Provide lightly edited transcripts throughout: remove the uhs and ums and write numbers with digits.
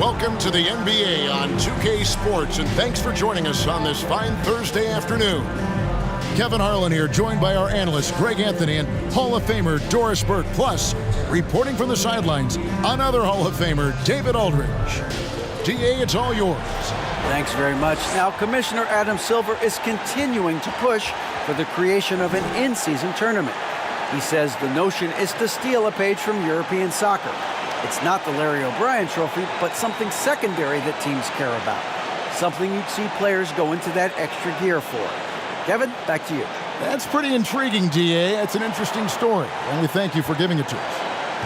Welcome to the NBA on 2K Sports, and thanks for joining us on this fine Thursday afternoon. Kevin Harlan here, joined by our analyst Greg Anthony and Hall of Famer Doris Burke. Plus, reporting from the sidelines, another Hall of Famer, David Aldridge. DA, it's all yours. Thanks very much. Now, Commissioner Adam Silver is continuing to push for the creation of an in-season tournament. He says the notion is to steal a page from European soccer. It's not the Larry O'Brien trophy, but something secondary that teams care about. Something you'd see players go into that extra gear for. Kevin, back to you. That's pretty intriguing, DA. That's an interesting story, and we thank you for giving it to us.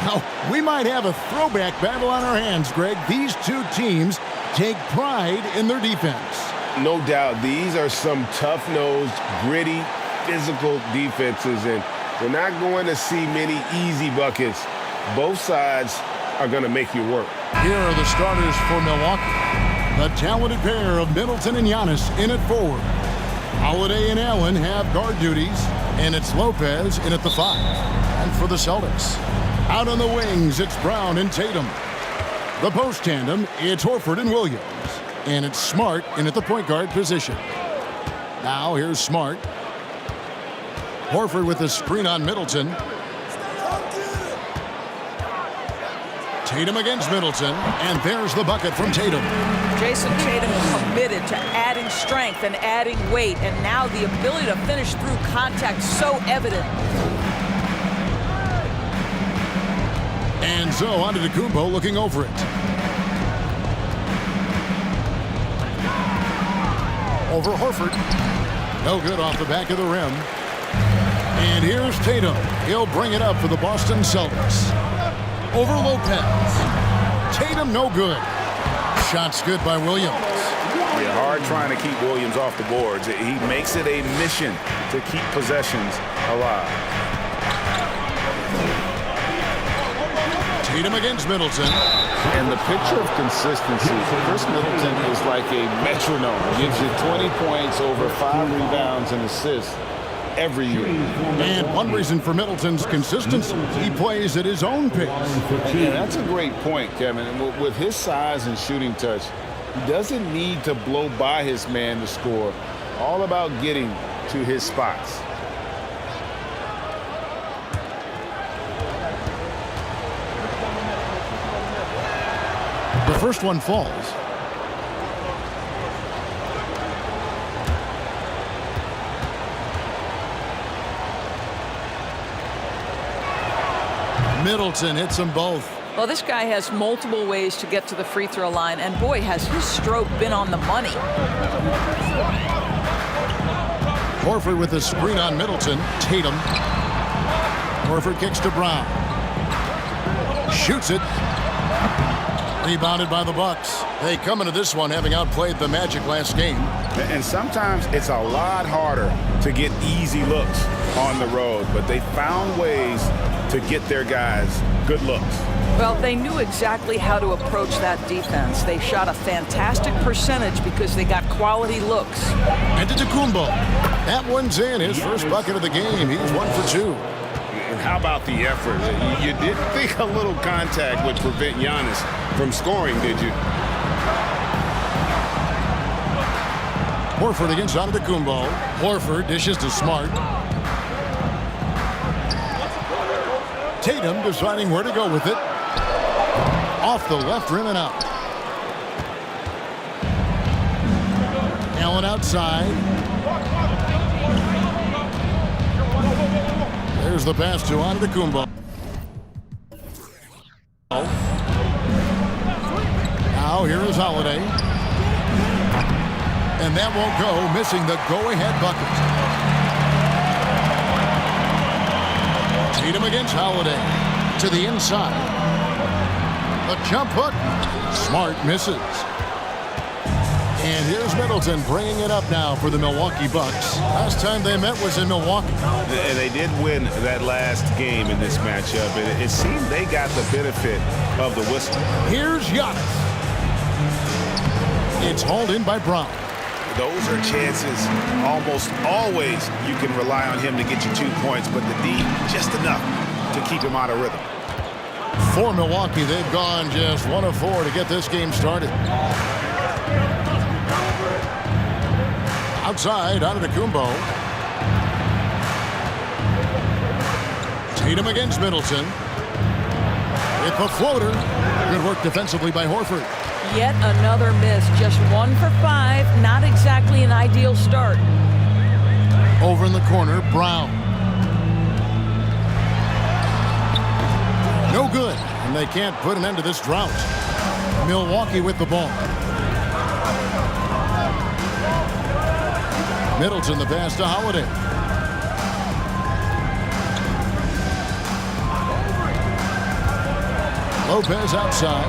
Now, we might have a throwback battle on our hands, Greg. These two teams take pride in their defense. No doubt. These are some tough-nosed, gritty, physical defenses, and we're not going to see many easy buckets. Both sides are going to make you work. Here are the starters for Milwaukee. The talented pair of Middleton and Giannis in at forward. Holiday and Allen have guard duties, and it's Lopez in at the 5. And for the Celtics, out on the wings, it's Brown and Tatum. The post tandem, it's Horford and Williams. And it's Smart in at the point guard position. Now here's Smart. Horford with the screen on Middleton. Tatum against Middleton, and there's the bucket from Tatum. Jason Tatum is committed to adding strength and adding weight, and now the ability to finish through contact so evident. And so on to Antetokounmpo looking over it. Over Horford. No good off the back of the rim. And here's Tatum. He'll bring it up for the Boston Celtics. Over Lopez. Tatum no good. Shots good by Williams. Yeah, hard trying to keep Williams off the boards. He makes it a mission to keep possessions alive. Tatum against Middleton. And the picture of consistency for Chris Middleton is like a metronome. Gives you 20 points, over 5 rebounds and assists every year. And one reason for Middleton's consistency, he plays at his own pace. And that's a great point, Kevin. With his size and shooting touch, he doesn't need to blow by his man to score. All about getting to his spots. The first one falls. Middleton hits them both. Well, this guy has multiple ways to get to the free throw line, and boy, has his stroke been on the money. Horford with the screen on Middleton. Tatum. Horford kicks to Brown. Shoots it. Rebounded by the Bucks. They come into this one having outplayed the Magic last game. And sometimes it's a lot harder to get easy looks on the road, but they found ways to get their guys good looks. Well, they knew exactly how to approach that defense. They shot a fantastic percentage because they got quality looks. And Antetokounmpo. That one's in. His first bucket of the game. He's 1 for 2. And how about the effort? You didn't think a little contact would prevent Giannis from scoring, did you? Horford against Antetokounmpo. Horford dishes to Smart. Tatum deciding where to go with it. Off the left rim and out. Allen outside. There's the pass to Antetokounmpo. Now here is Holiday. And that won't go, missing the go-ahead bucket. Tatum against Holiday. To the inside. The jump hook. Smart misses. And here's Middleton bringing it up now for the Milwaukee Bucks. Last time they met was in Milwaukee. And they did win that last game in this matchup. And it seemed they got the benefit of the whistle. Here's Giannis. It's hauled in by Brown. Those are chances almost always you can rely on him to get you 2 points, but the D just enough to keep him out of rhythm. For Milwaukee, they've gone just 1 of 4 to get this game started. Outside, Antetokounmpo. Tatum against Middleton. With the floater. Good work defensively by Horford. Yet another miss. Just 1 for 5. Not exactly an ideal start. Over in the corner, Brown. No good, and they can't put an end to this drought. Milwaukee with the ball. Middleton the pass to Holiday. Lopez outside.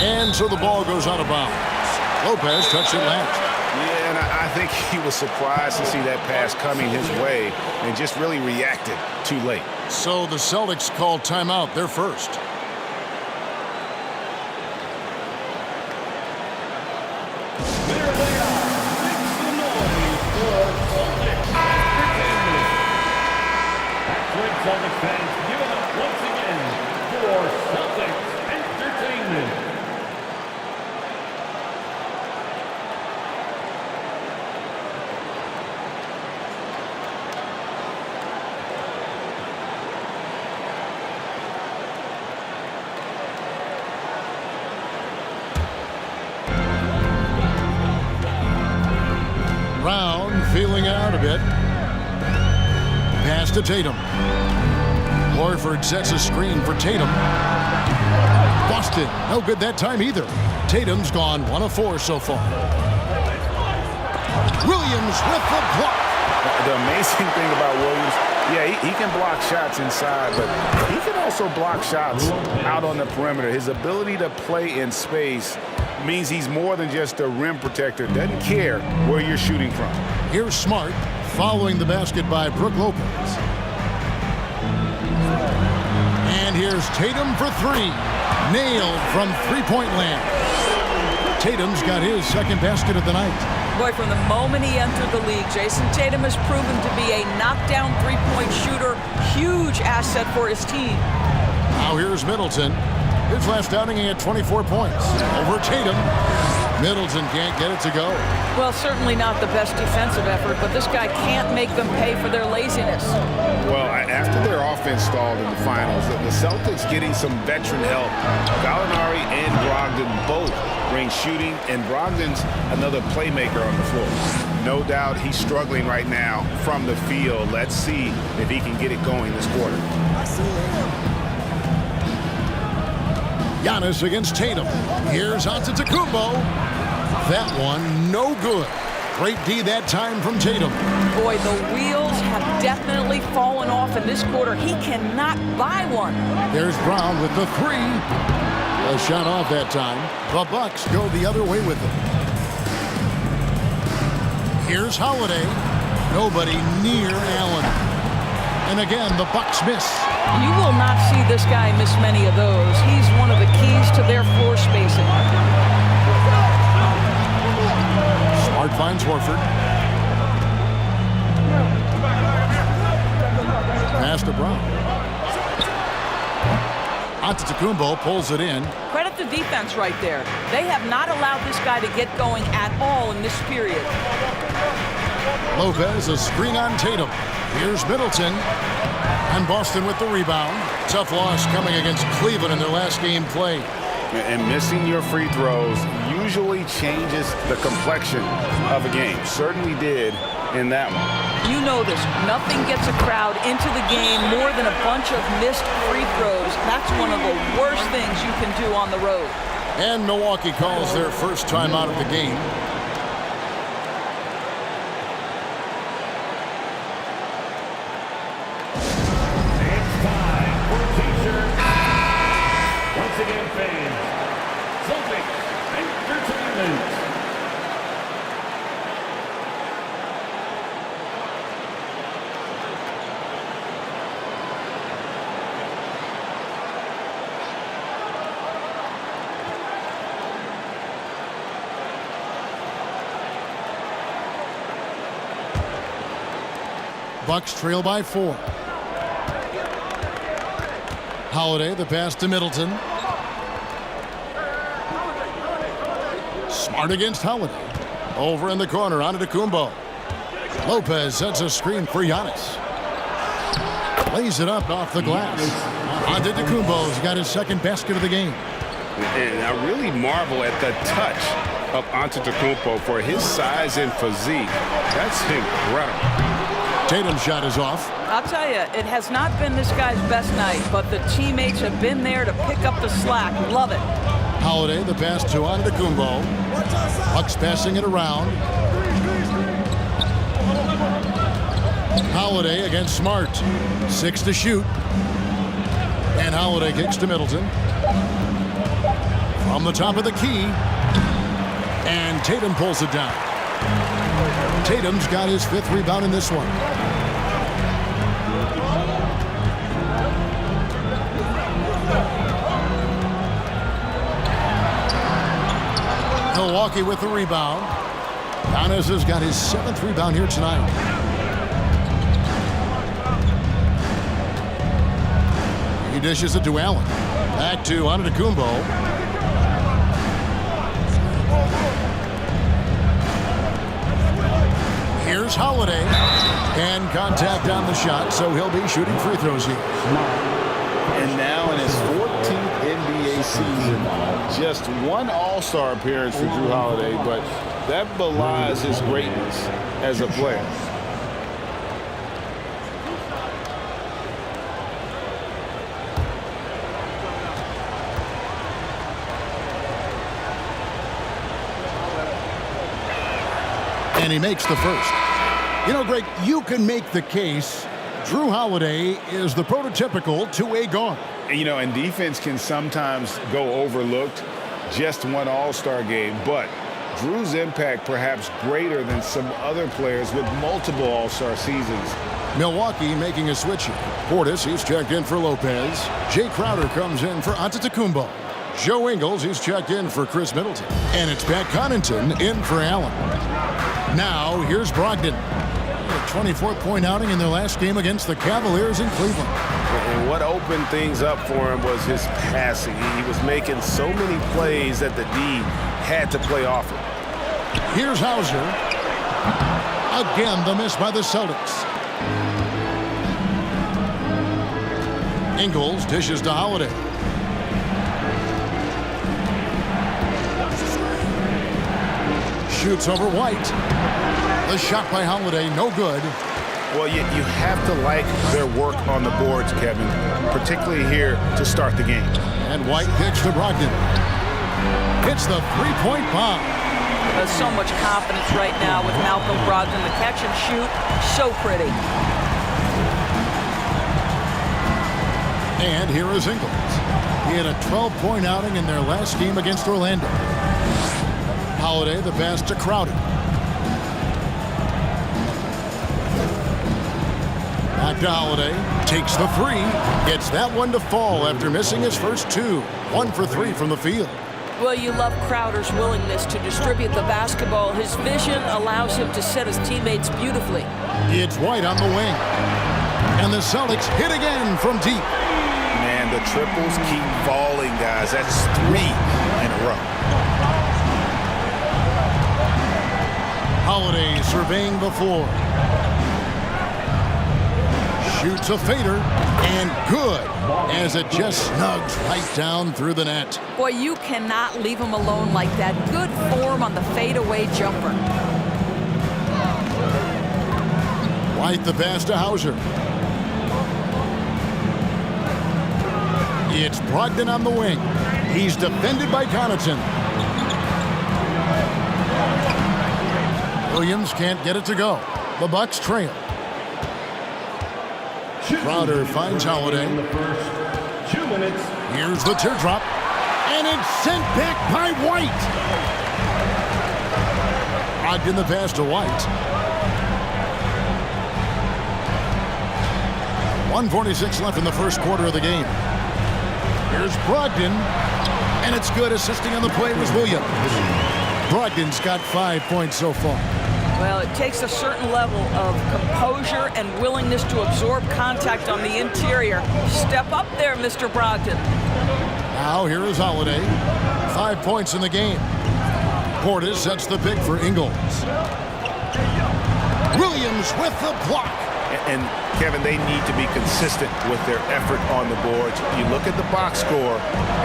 And so the ball goes out of bounds. Lopez touched it last. Yeah, and I think he was surprised to see that pass coming his way and just really reacted too late. So the Celtics called timeout. They're first. Celtics fans, give it up once again for Celtics Entertainment. Brown feeling out a bit. Pass to Tatum. Horford sets a screen for Tatum. Busted. No good that time either. Tatum's gone 1 of 4 so far. Williams with the block. The amazing thing about Williams, yeah, he can block shots inside, but he can also block shots out on the perimeter. His ability to play in space means he's more than just a rim protector. Doesn't care where you're shooting from. Here's Smart following the basket by Brook Lopez. And here's Tatum for 3. Nailed from three-point land. Tatum's got his second basket of the night. Boy, from the moment he entered the league, Jason Tatum has proven to be a knockdown three-point shooter. Huge asset for his team. Now here's Middleton. His last outing, he had 24 points. Over Tatum. Middleton can't get it to go. Well, certainly not the best defensive effort, but this guy can't make them pay for their laziness. Well, after their offense stalled in the finals, the Celtics getting some veteran help. Gallinari and Brogdon both bring shooting, and Brogdon's another playmaker on the floor. No doubt he's struggling right now from the field. Let's see if he can get it going this quarter. Giannis against Tatum. Here's Antetokounmpo. That one, no good. Great D that time from Tatum. Boy, the wheels have definitely fallen off in this quarter. He cannot buy one. There's Brown with the 3. A shot off that time. The Bucks go the other way with it. Here's Holiday. Nobody near Allen. And again, the Bucks miss. You will not see this guy miss many of those. He's one of the keys to their floor spacing. Smart finds Horford. Pass to Brown. Antetokounmpo pulls it in. Credit the defense right there. They have not allowed this guy to get going at all in this period. Lopez, a screen on Tatum. Here's Middleton. And Boston with the rebound. Tough loss coming against Cleveland in their last game played. And missing your free throws usually changes the complexion of a game. Certainly did in that one. You know this. Nothing gets a crowd into the game more than a bunch of missed free throws. That's one of the worst things you can do on the road. And Milwaukee calls their first time out of the game. Bucks trail by 4. Holiday, the pass to Middleton. Smart against Holiday. Over in the corner, on to Kumbo. Lopez sets a screen for Giannis. Lays it up off the glass. Antetokounmpo's got his second basket of the game. And I really marvel at the touch of Antetokounmpo for his size and physique. That's incredible. Tatum's shot is off. I'll tell you, it has not been this guy's best night, but the teammates have been there to pick up the slack. Love it. Holiday, the pass to Antetokounmpo. Bucks passing it around. Holiday against Smart. 6 to shoot. And Holiday kicks to Middleton. From the top of the key. And Tatum pulls it down. Tatum's got his 5th rebound in this one. Milwaukee with the rebound. Giannis has got his 7th rebound here tonight. He dishes it to Allen. Back to Antetokounmpo. Here's Holiday. And contact on the shot, so he'll be shooting free throws here. And now in his 14th NBA season, just one All-Star appearance for Jrue Holiday, but that belies his greatness as a player. And he makes the first. You know, Greg, you can make the case Jrue Holiday is the prototypical two-way guard. You know, and defense can sometimes go overlooked. Just one All-Star game, but Jrue's impact perhaps greater than some other players with multiple All-Star seasons. Milwaukee making a switch here. Portis, he's checked in for Lopez. Jay Crowder comes in for Antetokounmpo. Joe Ingles, he's checked in for Chris Middleton. And it's Pat Connaughton in for Allen. Now, here's Brogdon. A 24th-point outing in their last game against the Cavaliers in Cleveland. And what opened things up for him was his passing. He was making so many plays that the D had to play off him. Here's Hauser. Again, the miss by the Celtics. Ingles dishes to Holiday. Shoots over White. The shot by Holiday, no good. Well, you have to like their work on the boards, Kevin, particularly here to start the game. And White kicks to Brogdon. Hits the three-point bomb. There's so much confidence right now with Malcolm Brogdon. The catch and shoot, so pretty. And here is Ingles. He had a 12-point outing in their last game against Orlando. Holiday, the pass to Crowder. Back to Holiday. Takes the three. Gets that one to fall after missing his first two. 1 for 3 from the field. Well, you love Crowder's willingness to distribute the basketball. His vision allows him to set his teammates beautifully. It's White on the wing. And the Celtics hit again from deep. Man, the triples keep falling, guys. That's 3 in a row. Holiday surveying the floor. Shoots a fader, and good, as it just snugs right down through the net. Boy, you cannot leave him alone like that. Good form on the fadeaway jumper. White the pass to Hauser. It's Brogdon on the wing. He's defended by Connaughton. Williams can't get it to go. The Bucks trail. Crowder finds Holiday. Here's the teardrop. And it's sent back by White. Brogdon the pass to White. 1:46 left in the first quarter of the game. Here's Brogdon. And it's good. Assisting on the play was Williams. Brogdon's got 5 points so far. Well, it takes a certain level of composure and willingness to absorb contact on the interior. Step up there, Mr. Brogdon. Now here is Holiday. 5 points in the game. Portis sets the pick for Ingles. Williams with the block. And Kevin, they need to be consistent with their effort on the boards. You look at the box score,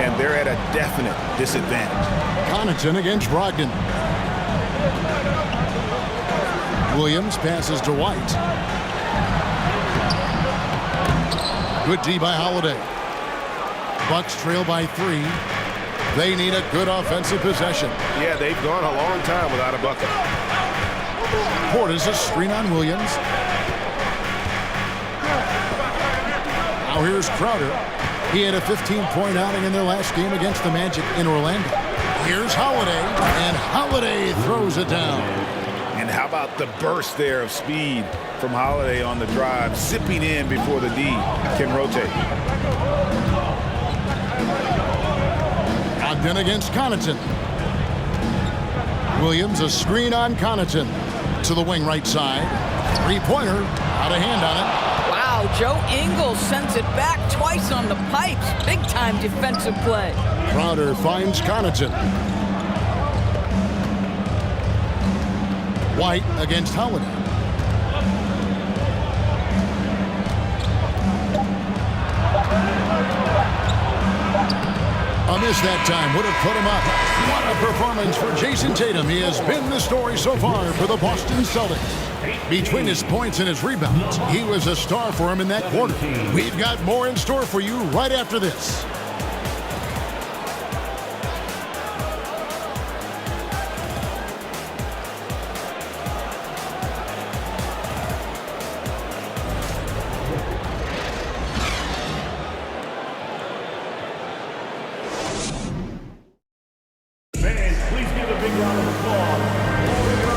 and they're at a definite disadvantage. Connaughton against Brogdon. Williams passes to White. Good D by Holiday. Bucks trail by 3. They need a good offensive possession. Yeah, they've gone a long time without a bucket. Portis a screen on Williams. Now here's Crowder. He had a 15-point outing in their last game against the Magic in Orlando. Here's Holiday, and Holiday throws it down. And how about the burst there of speed from Holiday on the drive, zipping in before the D can rotate. Ogden against Connaughton. Williams a screen on Connaughton. To the wing right side. Three-pointer, out of hand on it. Wow, Joe Ingles sends it back twice on the pipes. Big-time defensive play. Crowder finds Connaughton. White against Holiday. A miss that time would have put him up. What a performance for Jason Tatum. He has been the story so far for the Boston Celtics. Between his points and his rebounds, he was a star for him in that quarter. We've got more in store for you right after this.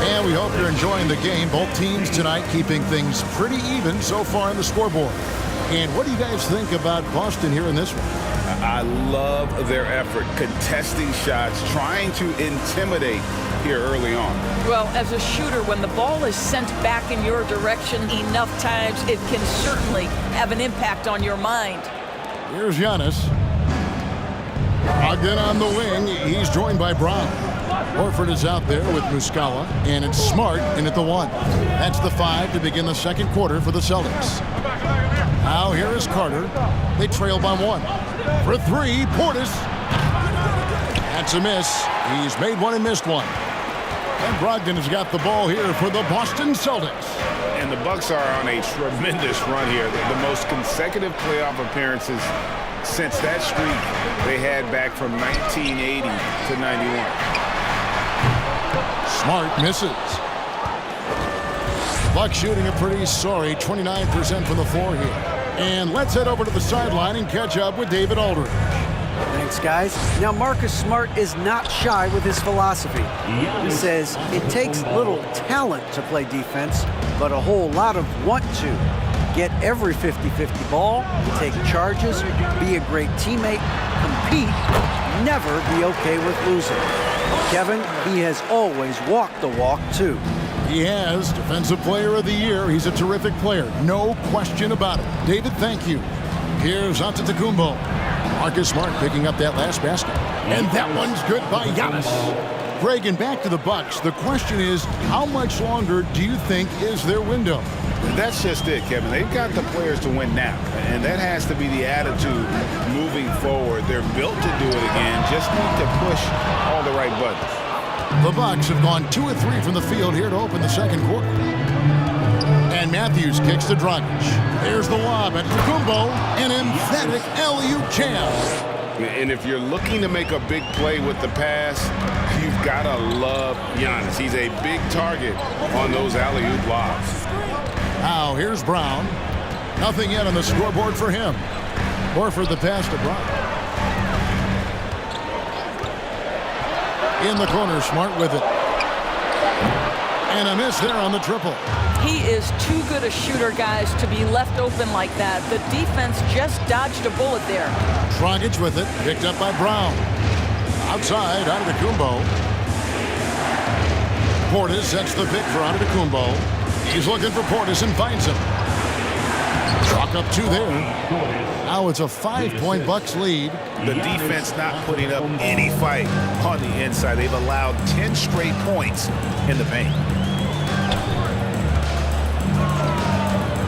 And we hope you're enjoying the game. Both teams tonight keeping things pretty even so far on the scoreboard. And what do you guys think about Boston here in this one? I love their effort, contesting shots, trying to intimidate here early on. Well, as a shooter, when the ball is sent back in your direction enough times, it can certainly have an impact on your mind. Here's Giannis. Ogden on the wing. He's joined by Brown. Horford is out there with Muscala, and it's Smart in at the 1. That's the 5 to begin the second quarter for the Celtics. Now here is Carter. They trail by 1. For 3, Portis. That's a miss. He's made one and missed one. And Brogdon has got the ball here for the Boston Celtics. And the Bucks are on a tremendous run here. The most consecutive playoff appearances since that streak they had back from 1980 to 91. Smart misses. Bucks shooting a pretty sorry 29% from the floor here. And let's head over to the sideline and catch up with David Aldridge. Thanks, guys. Now, Marcus Smart is not shy with his philosophy. He says it takes little talent to play defense, but a whole lot of want to. Get every 50-50 ball, take charges, be a great teammate, compete, never be okay with losing. Kevin, he has always walked the walk, too. He has. Defensive Player of the Year. He's a terrific player. No question about it. David, thank you. Here's Antetokounmpo. Marcus Smart picking up that last basket. And that one's good by Giannis. Greg, and back to the Bucks. The question is, how much longer do you think is their window? That's just it, Kevin. They've got the players to win now, and that has to be the attitude moving forward. They're built to do it again. Just need to push all the right buttons. The Bucks have gone 2 of 3 from the field here to open the second quarter. And Matthews kicks to Dragic. There's the lob at Kumbo, an emphatic alley-oop jam. And if you're looking to make a big play with the pass, you've got to love Giannis. He's a big target on those alley-oop lobs. Now here's Brown. Nothing yet on the scoreboard for him. Horford the pass to Brown. In the corner, Smart with it. And a miss there on the triple. He is too good a shooter, guys, to be left open like that. The defense just dodged a bullet there. Dragic with it, picked up by Brown. Outside, Antetokounmpo. Portis sets the pick for Antetokounmpo. He's looking for Portis and finds him. Chalk up 2 there. Now it's a 5-point Bucks lead. The defense not putting up any fight on the inside. They've allowed 10 straight points in the paint.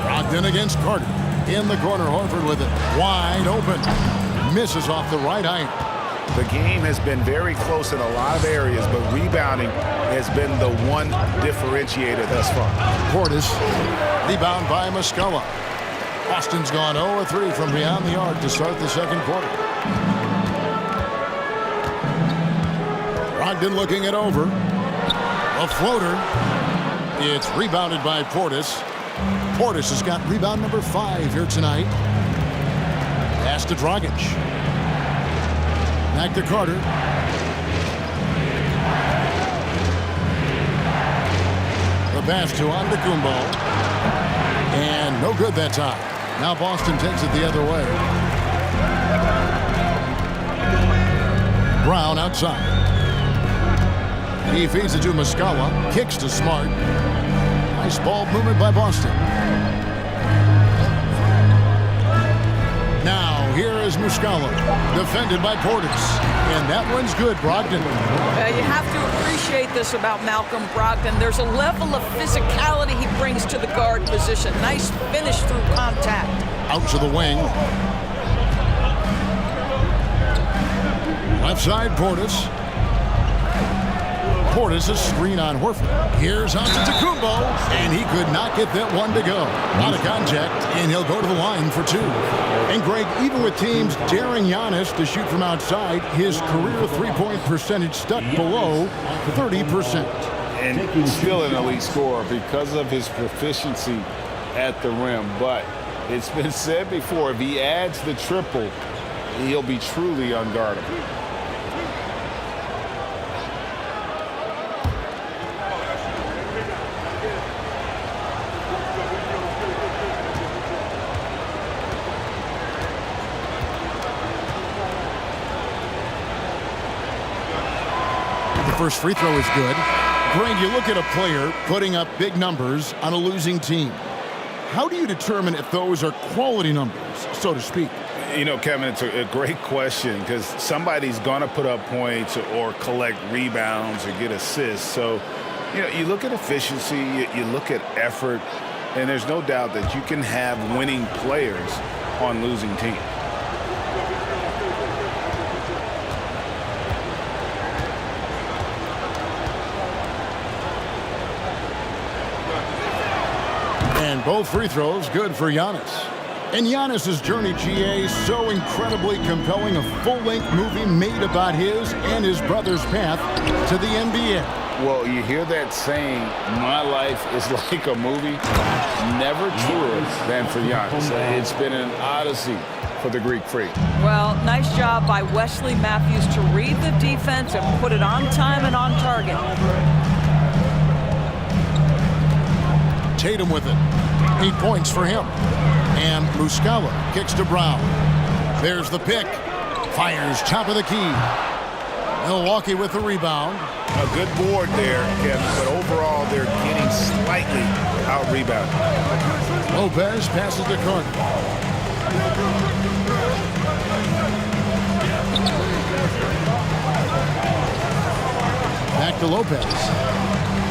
Brogdon against Carter. In the corner, Horford with it. Wide open. Misses off the right iron. The game has been very close in a lot of areas, but rebounding has been the one differentiator thus far. Portis. Rebound by Muscala. Boston's gone 0-3 from beyond the arc to start the second quarter. Brogdon looking it over. A floater. It's rebounded by Portis. Portis has got rebound number 5 here tonight. Pass to Dragic. Back to Carter. The pass to Antetokounmpo. And no good that time. Now Boston takes it the other way. Brown outside. He feeds it to Muscala. Kicks to Smart. Nice ball movement by Boston. Now here is Muscala. Defended by Portis. And that one's good, Brogdon. You have to appreciate this about Malcolm Brogdon. There's a level of physicality he brings to the guard position. Nice finish through contact. Out to the wing. Left side, Portis. Portis a screen on Horford. Here's Antetokounmpo, and he could not get that one to go. Out of contact, and he'll go to the line for 2. And Greg, even with teams daring Giannis to shoot from outside, his career three-point percentage stuck below 30%. And still an elite scorer because of his proficiency at the rim. But it's been said before, if he adds the triple, he'll be truly unguardable. First free throw is good. Greg, you look at a player putting up big numbers on a losing team. How do you determine if those are quality numbers, so to speak? You know, Kevin, it's a great question because somebody's going to put up points or collect rebounds or get assists. So, you know, you look at efficiency, you look at effort, and there's no doubt that you can have winning players on losing teams. And both free throws good for Giannis. And Giannis's journey, GA, so incredibly compelling. A full-length movie made about his and his brother's path to the NBA. Well, you hear that saying, my life is like a movie. Never truer than for Giannis. It's been an odyssey for the Greek Freak. Well, nice job by Wesley Matthews to read the defense and put it on time and on target. Tatum with it. 8 points for him. And Muscala kicks to Brown. There's the pick. Fires top of the key. Milwaukee with the rebound. A good board there, Kevin, but overall they're getting slightly out-rebounded. Lopez passes to Carter. Back to Lopez.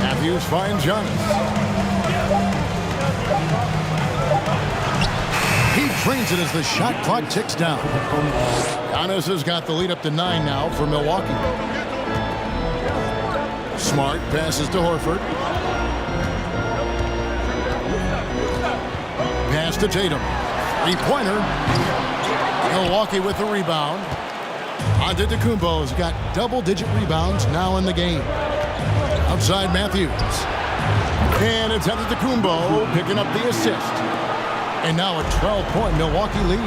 Matthews finds Giannis. He trains it as the shot clock ticks down. Giannis has got the lead up to 9 now for Milwaukee. Smart passes to Horford. Pass to Tatum. Three-pointer. Milwaukee with the rebound. Antetokounmpo's got double-digit rebounds now in the game. Outside Matthews. And it's Antetokounmpo picking up the assist. And now a 12-point Milwaukee lead.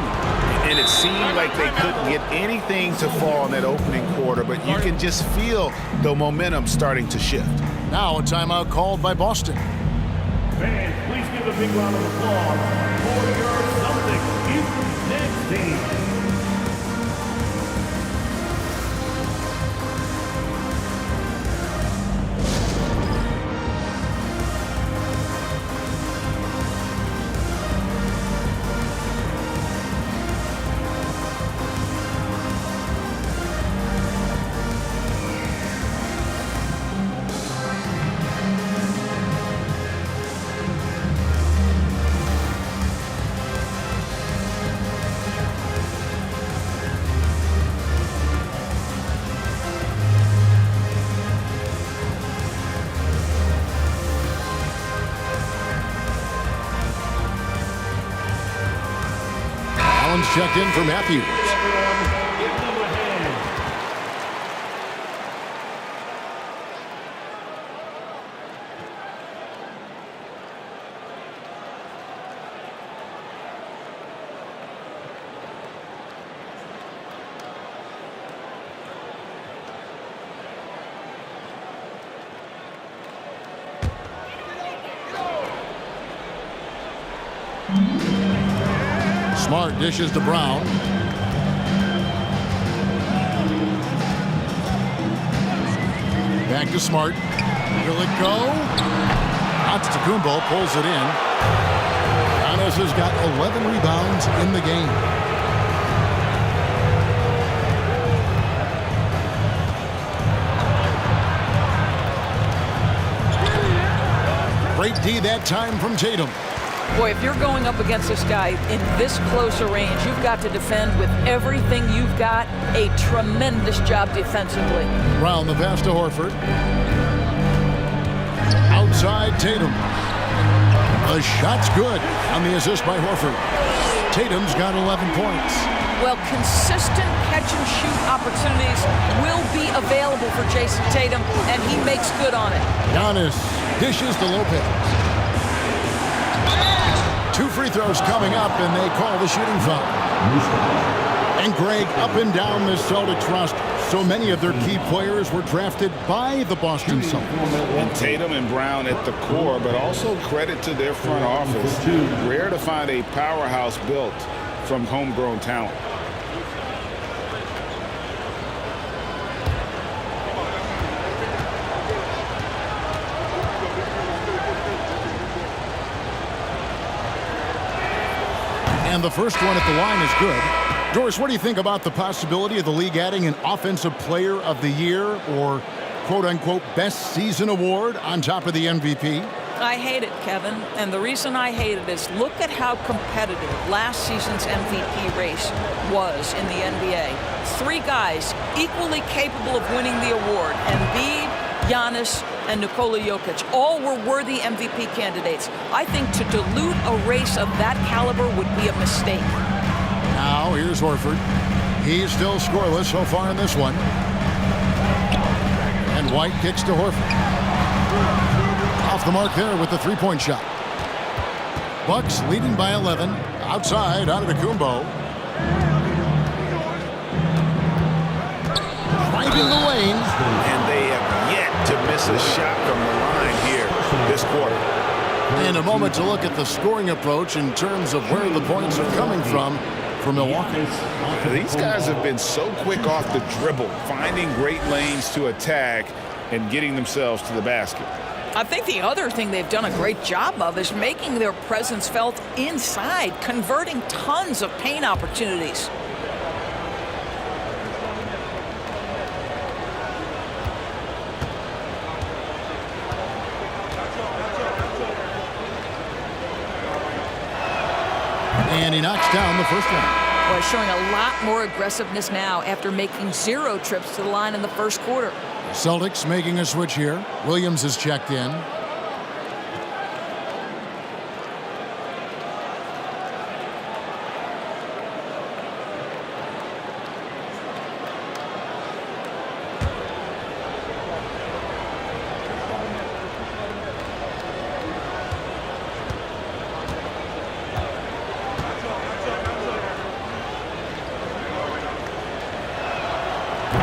And it seemed like they couldn't get anything to fall in that opening quarter, but you can just feel the momentum starting to shift. Now a timeout called by Boston. Fans, please give a big round of applause for your Celtics Eastern Standard team. checked in for Matthews. Smart dishes to Brown. Back to Smart. Will it go? Antetokounmpo pulls it in. Giannis has got 11 rebounds in the game. Great D that time from Tatum. Boy, if you're going up against this guy in this close a range, you've got to defend with everything you've got. A tremendous job defensively. Brown the pass to Horford. Outside Tatum. The shot's good on the assist by Horford. Tatum's got 11 points. Well, consistent catch-and-shoot opportunities will be available for Jason Tatum, and he makes good on it. Giannis dishes to Lopez. 2 free throws coming up, and they call the shooting foul. And Greg, up and down the Celtics roster, so many of their key players were drafted by the Boston Celtics. And Tatum and Brown at the core, but also credit to their front office. Rare to find a powerhouse built from homegrown talent. And the first one at the line is good. Doris, what do you think about the possibility of the league adding an Offensive Player of the Year or quote-unquote best season award on top of the MVP? I hate it, Kevin. And the reason I hate it is look at how competitive last season's MVP race was in the NBA. 3 guys equally capable of winning the award. Embiid, Giannis, and Nikola Jokic all were worthy MVP candidates. I think to dilute a race of that caliber would be a mistake. Now here's Horford. He's still scoreless so far in this one. And White kicks to Horford. Off the mark there with the three-point shot. Bucks leading by 11. Outside, Antetokounmpo. Driving the lane. And they have yet to miss a shot from the line here this quarter. And a moment to look at the scoring approach in terms of where the points are coming from for Milwaukee. These guys have been so quick off the dribble, finding great lanes to attack and getting themselves to the basket. I think the other thing they've done a great job of is making their presence felt inside, converting tons of paint opportunities. And he knocks down the first one. Boy, showing a lot more aggressiveness now after making 0 trips to the line in the first quarter. Celtics making a switch here. Williams is checked in.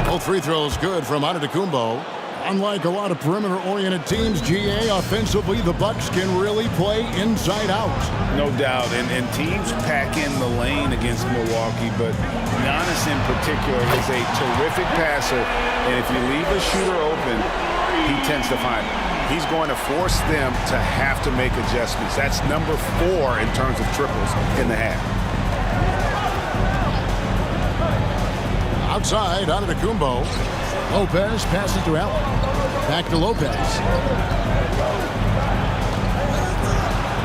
Both free throws good from Antetokounmpo. Unlike a lot of perimeter-oriented teams, GA, offensively, the Bucks can really play inside out. No doubt, and teams pack in the lane against Milwaukee, but Giannis in particular is a terrific passer, and if you leave a shooter open, he tends to find it. He's going to force them to have to make adjustments. That's number 4 in terms of triples in the half. Outside, Antetokounmpo. Lopez passes to Allen. Back to Lopez.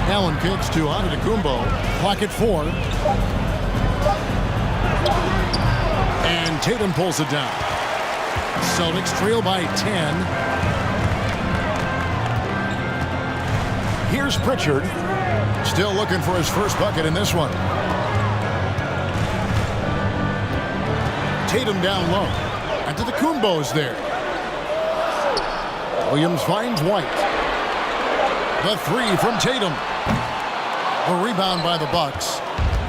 Allen kicks to Antetokounmpo. Clock at 4. And Tatum pulls it down. Celtics trail by 10. Here's Pritchard. Still looking for his first bucket in this one. Tatum down low. Antetokounmpo's there. Williams finds White. The three from Tatum. The rebound by the Bucks.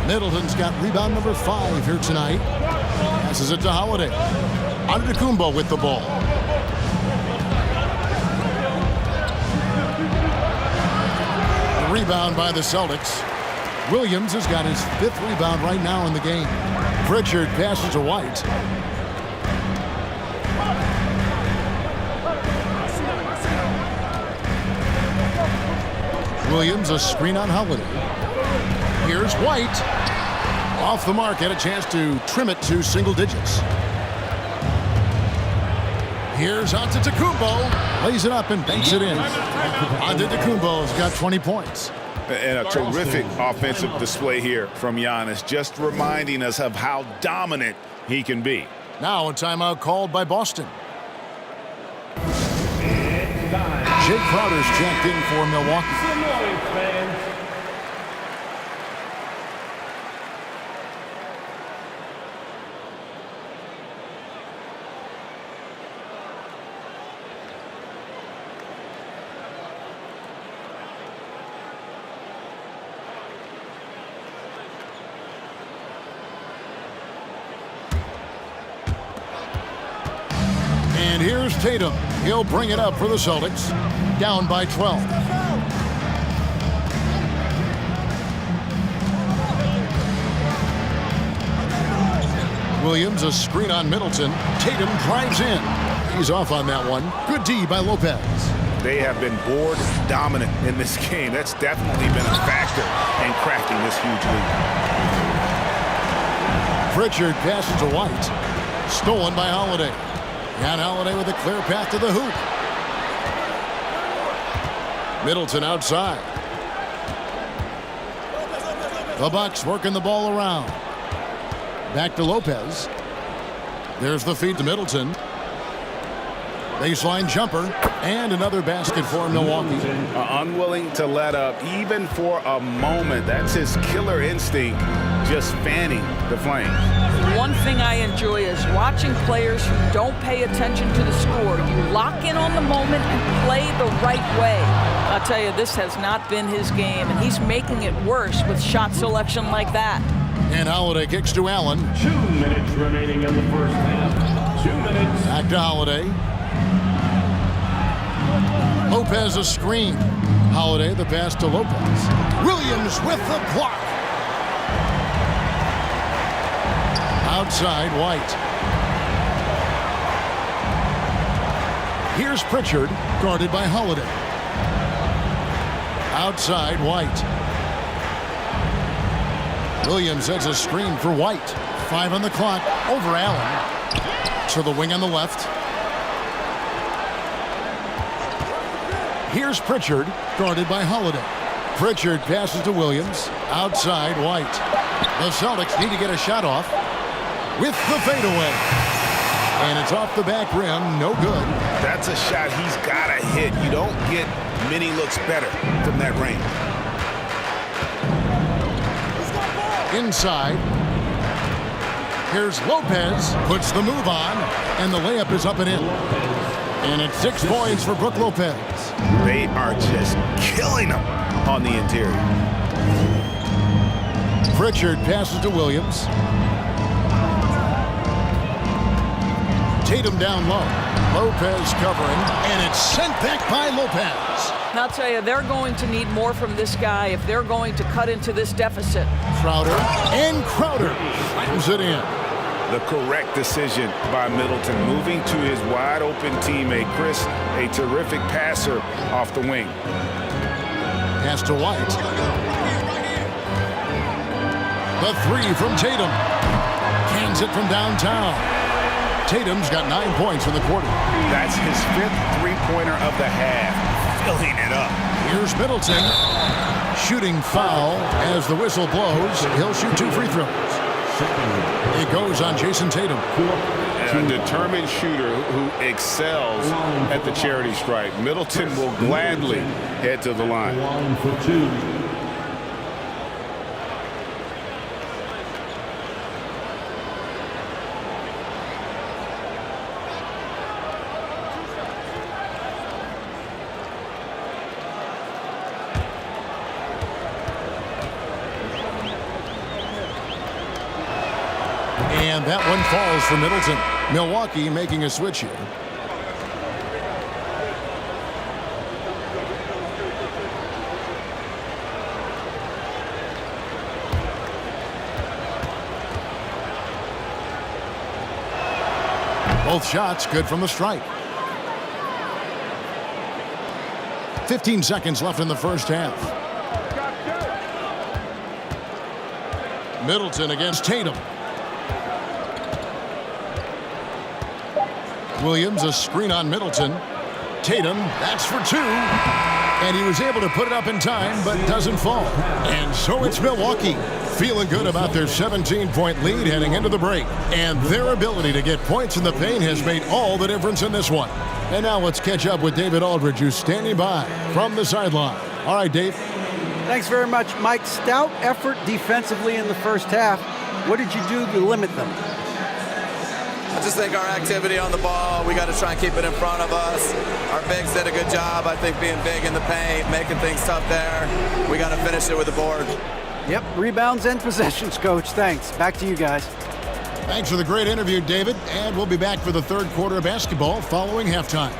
Middleton's got rebound number 5 here tonight. Passes it to Holiday. Antetokounmpo with the ball. The rebound by the Celtics. Williams has got his 5th rebound right now in the game. Pritchard passes to White. Williams a screen on Holiday. Here's White. Off the mark, had a chance to trim it to single digits. Here's Antetokounmpo. Lays it up and banks it in. Antetokounmpo's got 20 points. And a terrific offensive display here from Giannis, just reminding us of how dominant he can be. Now a timeout called by Boston. Jay Crowder's checked in for Milwaukee. And here's Tatum. He'll bring it up for the Celtics. Down by 12. Williams a screen on Middleton. Tatum drives in. He's off on that one. Good D by Lopez. They have been board dominant in this game. That's definitely been a factor in cracking this huge lead. Pritchard passes to White. Stolen by Holiday. And Holiday with a clear path to the hoop. Middleton outside. The Bucks working the ball around. Back to Lopez. There's the feed to Middleton. Baseline jumper. And another basket for Milwaukee. Unwilling to let up even for a moment. That's his killer instinct, just fanning the flames. One thing I enjoy is watching players who don't pay attention to the score. You lock in on the moment and play the right way. I'll tell you, this has not been his game, and he's making it worse with shot selection like that. And Holiday kicks to Allen. 2 minutes remaining in the first half. 2 minutes. Back to Holiday. Lopez a screen. Holiday the pass to Lopez. Williams with the block. Outside White. Here's Pritchard, guarded by Holiday. Outside White. Williams sets a screen for White. 5 on the clock. Over Allen. To the wing on the left. Here's Pritchard, guarded by Holiday. Pritchard passes to Williams. Outside White. The Celtics need to get a shot off. With the fadeaway. And it's off the back rim. No good. That's a shot he's got to hit. You don't get many looks better from that range. Inside. Here's Lopez. Puts the move on. And the layup is up and in. And it's 6 points for Brook Lopez. They are just killing him on the interior. Pritchard passes to Williams. Tatum down low. Lopez covering, and it's sent back by Lopez. And I'll tell you, they're going to need more from this guy if they're going to cut into this deficit. Crowder, and Crowder slams it in. The correct decision by Middleton, moving to his wide-open teammate. Chris, a terrific passer off the wing. Pass to White. The 3 from Tatum. Cans it from downtown. Tatum's got 9 points in the quarter. That's his 5th three-pointer of the half. Filling it up. Here's Middleton. Shooting foul as the whistle blows. He'll shoot 2 free throws. It goes on Jason Tatum. A determined shooter who excels at the charity stripe. Middleton will gladly head to the line. 1 for 2. that one falls for Middleton. Milwaukee making a switch here. Both shots good from the stripe. 15 seconds left in the first half. Middleton against Tatum. Williams, a screen on Middleton. Tatum, that's for two. And he was able to put it up in time, but doesn't fall. And so it's Milwaukee, feeling good about their 17-point lead heading into the break. And their ability to get points in the paint has made all the difference in this one. And now let's catch up with David Aldridge, who's standing by from the sideline. All right, Dave. Thanks very much, Mike. Stout effort defensively in the first half. What did you do to limit them? I just think our activity on the ball, we got to try and keep it in front of us. Our bigs did a good job, I think, being big in the paint, making things tough there. We got to finish it with the board. Yep, rebounds and possessions, Coach. Thanks. Back to you guys. Thanks for the great interview, David. And we'll be back for the third quarter of basketball following halftime.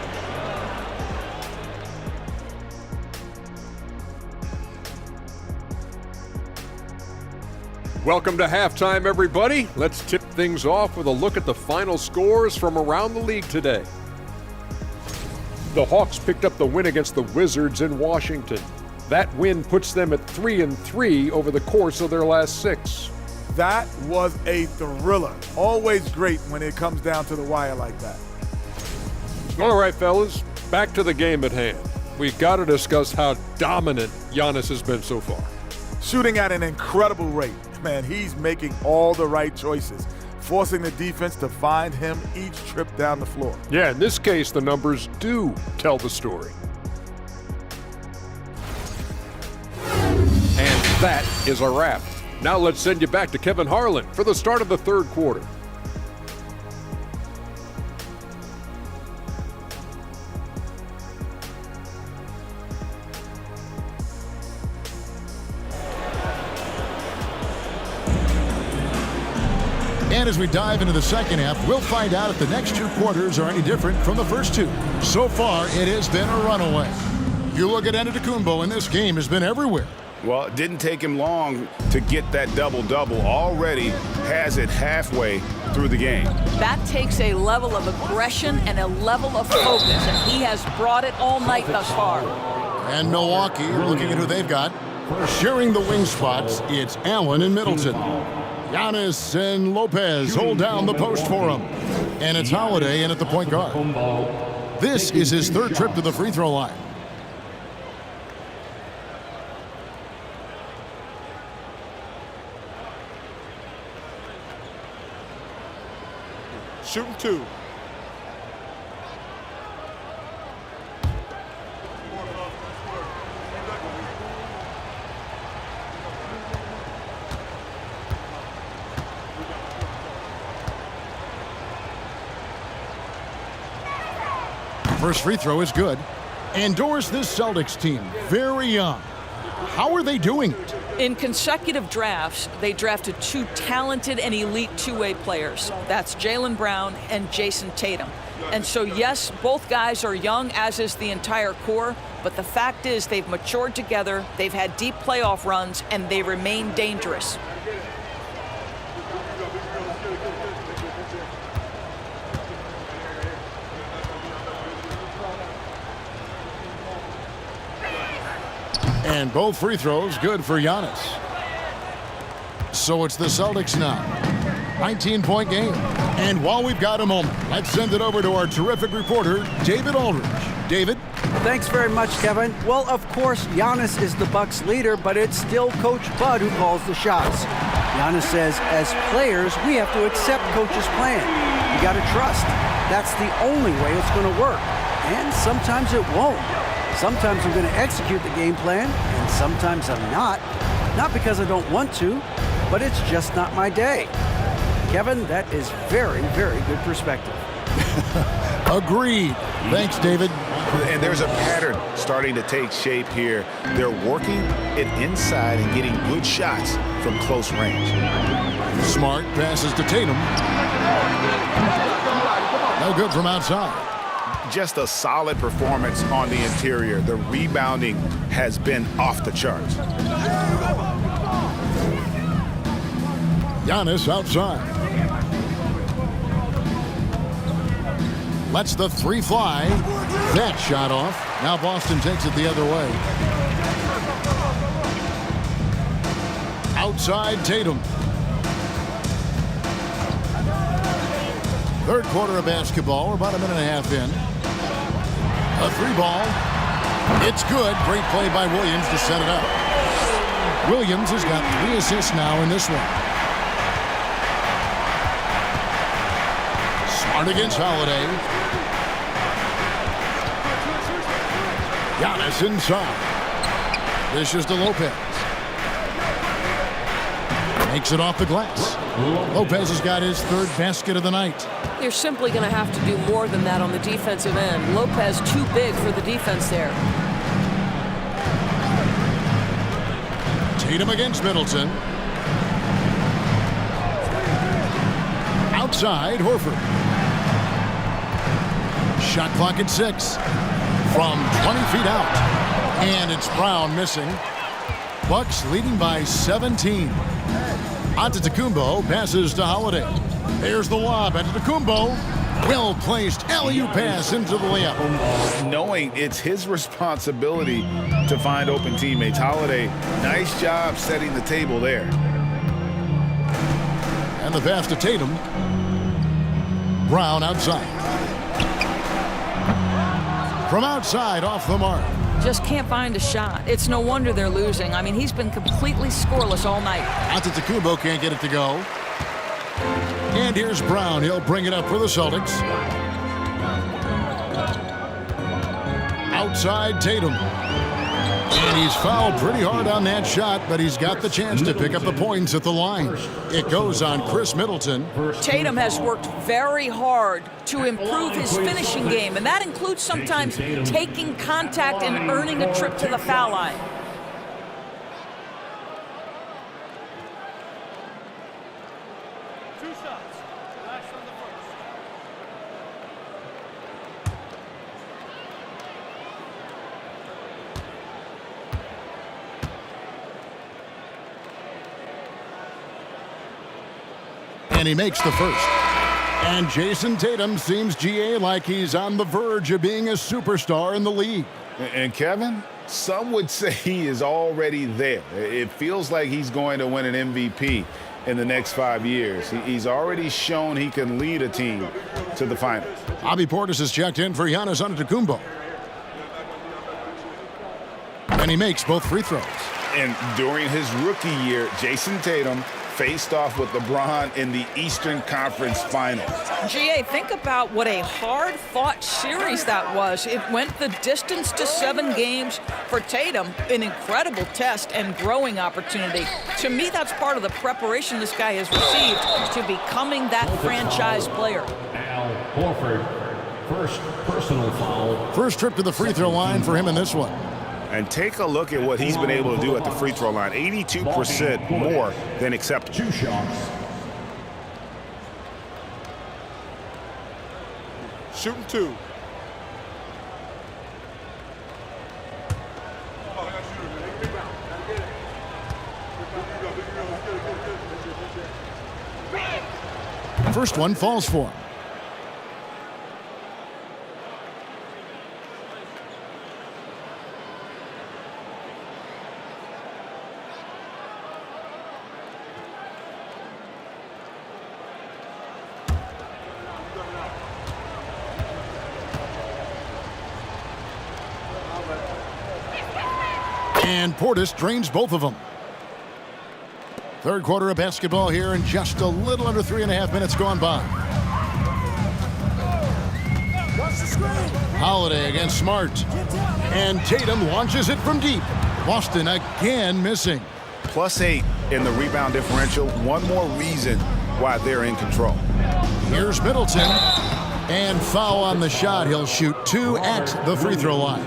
Welcome to halftime, everybody. Let's tip things off with a look at the final scores from around the league today. The Hawks picked up the win against the Wizards in Washington. That win puts them at 3-3 over the course of their last 6. That was a thriller. Always great when it comes down to the wire like that. All right, fellas, back to the game at hand. We've got to discuss how dominant Giannis has been so far. Shooting at an incredible rate. Man, he's making all the right choices, forcing the defense to find him each trip down the floor. Yeah, in this case, the numbers do tell the story. And that is a wrap. Now let's send you back to Kevin Harlan for the start of the third quarter. And as we dive into the second half, we'll find out if the next two quarters are any different from the first two. So far, it has been a runaway. You look at Antetokounmpo, and this game has been everywhere. Well, it didn't take him long to get that double-double. Already has it halfway through the game. That takes a level of aggression and a level of focus, and he has brought it all night thus far. And Milwaukee, looking at who they've got, sharing the wing spots, it's Allen and Middleton. Giannis and Lopez hold down the post for him. And it's Holiday in at the point guard. This is his third trip to the free throw line. Shooting two. First free throw is good. And Doris, this Celtics team, very young. How are they doing it? In consecutive drafts, they drafted two talented and elite two-way players. That's Jaylen Brown and Jason Tatum. And so, yes, both guys are young, as is the entire core, but the fact is they've matured together, they've had deep playoff runs, and they remain dangerous. And both free throws good for Giannis. So it's the Celtics now. 19-point game. And while we've got a moment, let's send it over to our terrific reporter, David Aldridge. David? Thanks very much, Kevin. Well, of course, Giannis is the Bucks' leader, but it's still Coach Bud who calls the shots. Giannis says, as players, we have to accept Coach's plan. You got to trust. That's the only way it's going to work. And sometimes it won't. Sometimes I'm going to execute the game plan, and sometimes I'm not. Not because I don't want to, but it's just not my day. Kevin, that is very, very good perspective. Agreed. Thanks, David. And there's a pattern starting to take shape here. They're working it inside and getting good shots from close range. Smart passes to Tatum. No good from outside. Just a solid performance on the interior. The rebounding has been off the charts. Giannis outside. Lets the three fly. That shot off. Now Boston takes it the other way. Outside Tatum. Third quarter of basketball. We're about a minute and a half in. A three ball. It's good. Great play by Williams to set it up. Williams has got 3 assists now in this one. Smart against Holiday. Giannis inside. Dishes to Lopez. Makes it off the glass. Lopez has got his 3rd basket of the night. You're simply going to have to do more than that on the defensive end. Lopez too big for the defense there. Tatum against Middleton. Outside, Horford. Shot clock at 6. From 20 feet out. And it's Brown missing. Bucks leading by 17. Antetokounmpo passes to Holiday. There's the lob. Antetokounmpo. Well-placed alley-oop pass into the layup. Knowing it's his responsibility to find open teammates. Holiday, nice job setting the table there. And the pass to Tatum. Brown outside. From outside, off the mark. Just can't find a shot. It's no wonder they're losing. I mean, he's been completely scoreless all night. Antetokounmpo can't get it to go. And here's Brown. He'll bring it up for the Celtics. Outside Tatum. And he's fouled pretty hard on that shot, but he's got the chance to pick up the points at the line. It goes on Chris Middleton. Tatum has worked very hard to improve his finishing game, and that includes sometimes taking contact and earning a trip to the foul line. And he makes the first. And Jason Tatum seems, GA, like he's on the verge of being a superstar in the league. And Kevin, some would say he is already there. It feels like he's going to win an MVP in the next 5 years. He's already shown he can lead a team to the finals. Bobby Portis has checked in for Giannis Antetokounmpo. And he makes both free throws. And during his rookie year, Jason Tatum faced off with LeBron in the Eastern Conference Finals. GA, think about what a hard-fought series that was. It went the distance to 7 games for Tatum, an incredible test and growing opportunity. To me, that's part of the preparation this guy has received to becoming that franchise player. Al Horford, first personal foul. First trip to the free throw line for him in this one. And take a look at what he's been able to do at the free throw line. 82% more than acceptable. 2 shots. Shooting 2. First one falls for him. And Portis drains both of them. Third quarter of basketball here, and just a little under 3.5 minutes gone by. Holiday against Smart. And Tatum launches it from deep. Boston again missing. +8 in the rebound differential. One more reason why they're in control. Here's Middleton. And foul on the shot. He'll shoot 2 at the free throw line.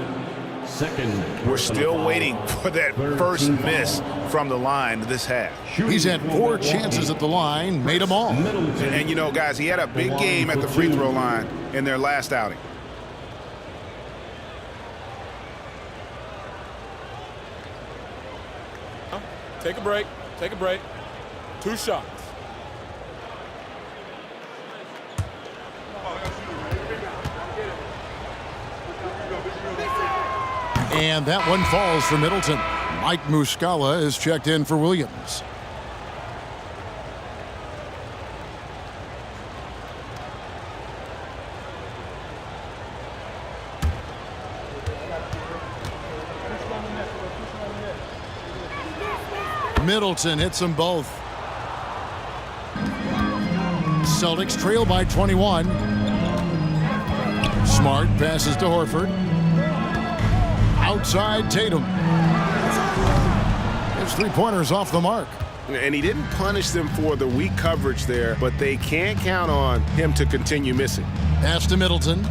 We're still waiting for that first miss from the line this half. He's had 4 chances at the line, made them all. And you know, guys, he had a big game at the free throw line in their last outing. Take a break. Take a break. 2 shots. And that one falls for Middleton. Mike Muscala is checked in for Williams. Middleton hits them both. Celtics trail by 21. Smart passes to Horford. Outside Tatum. His 3-pointers off the mark. And he didn't punish them for the weak coverage there, but they can't count on him to continue missing. Pass to Middleton.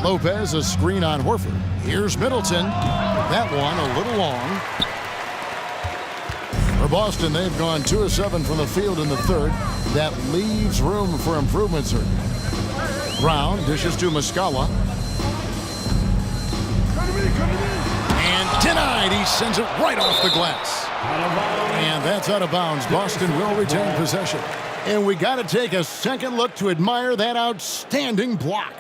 Lopez, a screen on Horford. Here's Middleton. That one a little long. For Boston, they've gone 2 of 7 from the field in the third. That leaves room for improvement, sir. Brown dishes to Muscala. And denied. He sends it right off the glass. And that's out of bounds. Boston will retain possession. And we got to take a second look to admire that outstanding block.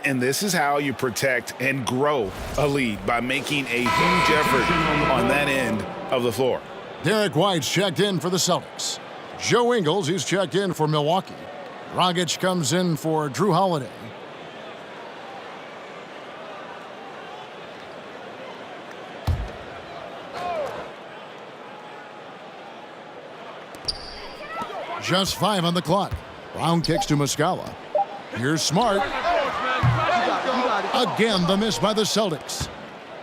And this is how you protect and grow a lead, by making a huge effort on that end of the floor. Derek White's checked in for the Celtics. Joe Ingles, he's checked in for Milwaukee. Dragic comes in for Drew Holiday. Just 5 on the clock. Brown kicks to Muscala. Here's Smart. Again, the miss by the Celtics.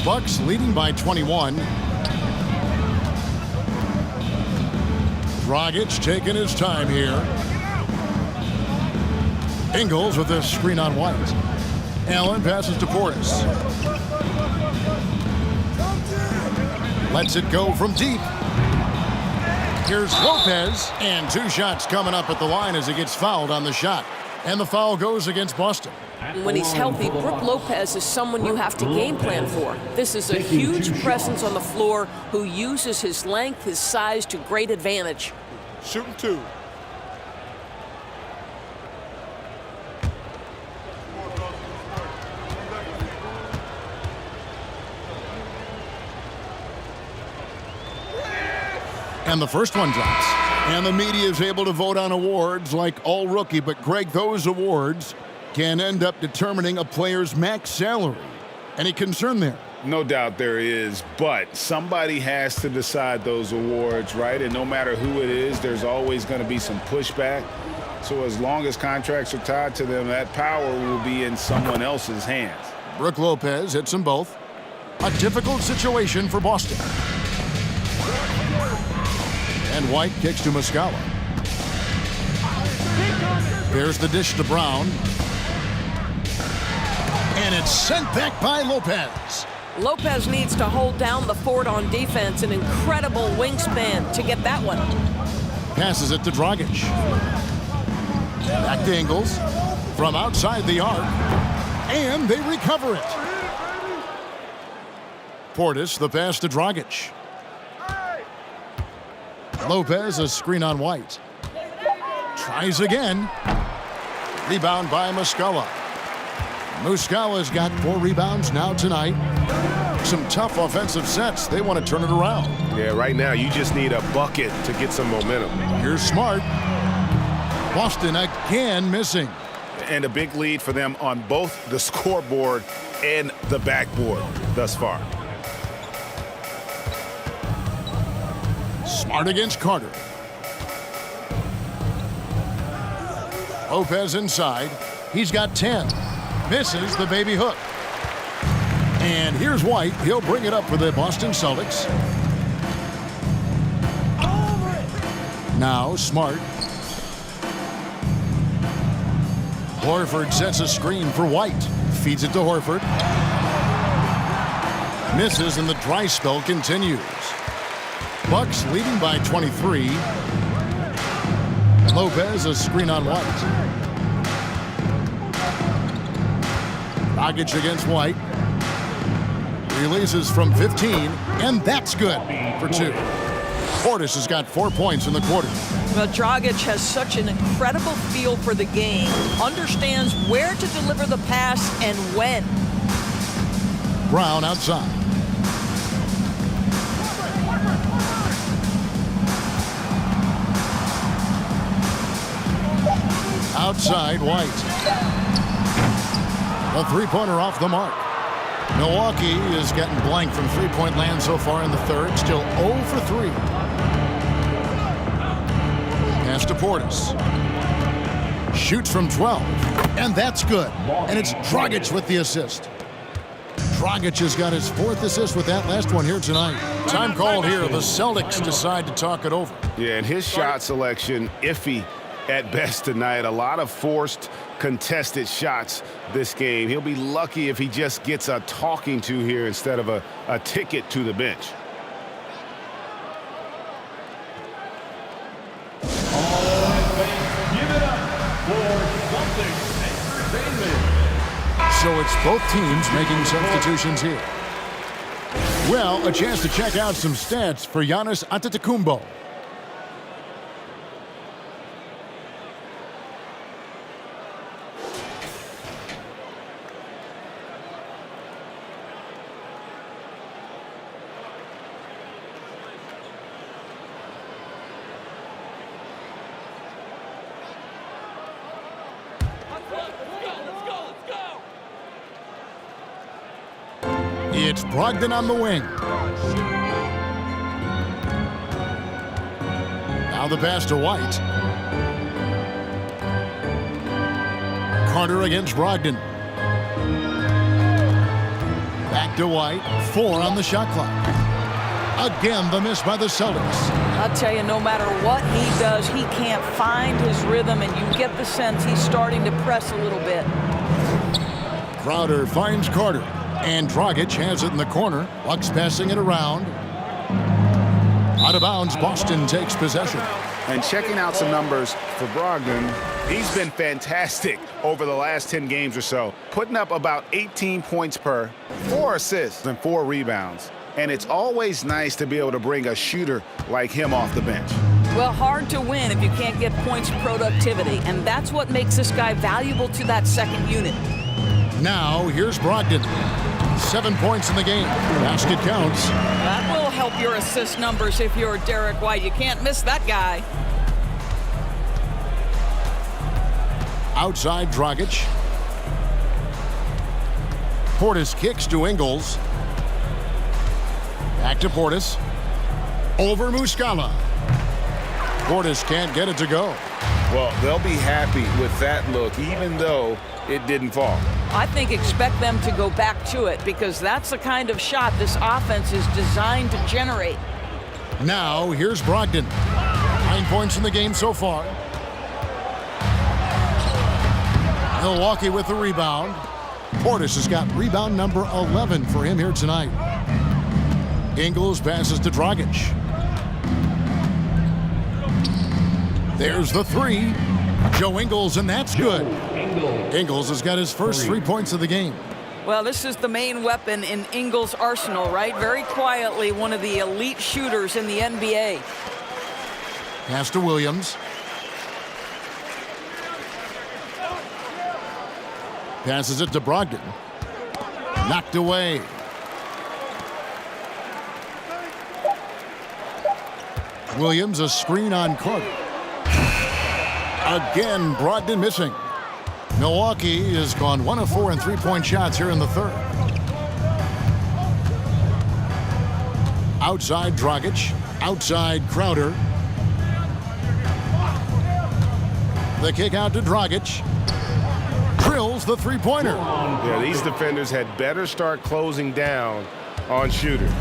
Bucks leading by 21. Dragic taking his time here. Ingles with a screen on White. Allen passes to Portis. Lets it go from deep. Here's Lopez. And 2 shots coming up at the line as he gets fouled on the shot. And the foul goes against Boston. When he's healthy, Brook Lopez is someone you have to game plan for. This is a huge presence on the floor who uses his length, his size to great advantage. Shooting 2. And the first one drops. And the media is able to vote on awards like All Rookie. But, Greg, those awards can end up determining a player's max salary. Any concern there? No doubt there is, but somebody has to decide those awards, right? And no matter who it is, there's always going to be some pushback. So as long as contracts are tied to them, that power will be in someone else's hands. Brook Lopez hits them both. A difficult situation for Boston. And White kicks to Muscala. There's the dish to Brown. And it's sent back by Lopez. Lopez needs to hold down the fort on defense. An incredible wingspan to get that one. Passes it to Dragic. Back to Ingles. From outside the arc. And they recover it. Portis, the pass to Dragic. Lopez, a screen on White. Tries again. Rebound by Muscala. Muscala's got 4 rebounds now tonight. Some tough offensive sets. They want to turn it around. Yeah, right now you just need a bucket to get some momentum. Here's Smart. Boston again missing. And a big lead for them on both the scoreboard and the backboard thus far. Smart against Carter. Lopez inside. He's got 10. Misses the baby hook. And here's White. He'll bring it up for the Boston Celtics. Now Smart. Horford sets a screen for White. feeds it to Horford. Misses, and the dry spell continues. Bucks leading by 23. Lopez, a screen on White. Dragic against White. Releases from 15, and that's good for 2. Portis has got 4 points in the quarter. Well, Dragic has such an incredible feel for the game, understands where to deliver the pass and when. Brown outside. Outside, White. A three-pointer off the mark. Milwaukee is getting blank from three-point land so far in the third. Still 0 for 3. Pass to Portis. Shoots from 12, and that's good. And it's Dragic with the assist. Dragic has got his 4th assist with that last one here tonight. Time called here. The Celtics decide to talk it over. Yeah, and his shot selection, iffy at best tonight. A lot of forced, contested shots this game. He'll be lucky if he just gets a talking to here instead of a ticket to the bench. So it's both teams making substitutions here. Well, a chance to check out some stats for Giannis Antetokounmpo. It's Brogdon on the wing. Now the pass to White. Carter against Brogdon. Back to White. 4 on the shot clock. Again, the miss by the Celtics. I'll tell you, no matter what he does, he can't find his rhythm, and you get the sense he's starting to press a little bit. Crowder finds Carter. And Dragic has it in the corner. Bucks passing it around. Out of bounds, Boston takes possession. And checking out some numbers for Brogdon, he's been fantastic over the last 10 games or so, putting up about 18 points per, 4 assists and 4 rebounds. And it's always nice to be able to bring a shooter like him off the bench. Well, hard to win if you can't get points productivity, and that's what makes this guy valuable to that second unit. Now, here's Brogdon. 7 points in the game. Basket counts. That will help your assist numbers if you're Derek White. You can't miss that guy. Outside, Dragic. Portis kicks to Ingles. Back to Portis. Over Muscala. Portis can't get it to go. Well, they'll be happy with that look, even though it didn't fall. I think expect them to go back to it, because that's the kind of shot this offense is designed to generate. Now, here's Brogdon. 9 points in the game so far. Milwaukee with the rebound. Portis has got rebound number 11 for him here tonight. Ingles passes to Dragic. There's the 3. Joe Ingles, and that's good. Ingles has got his first 3 points of the game. Well, this is the main weapon in Ingles' arsenal, right? Very quietly, one of the elite shooters in the NBA. Pass to Williams. Passes it to Brogdon. Knocked away. Williams, a screen on Carter. Again, Brogdon missing. Milwaukee has gone 1 of 4 in three-point shots here in the third. Outside Dragic. Outside Crowder. The kick out to Dragic. Drills the three-pointer. Yeah, these defenders had better start closing down on shooter.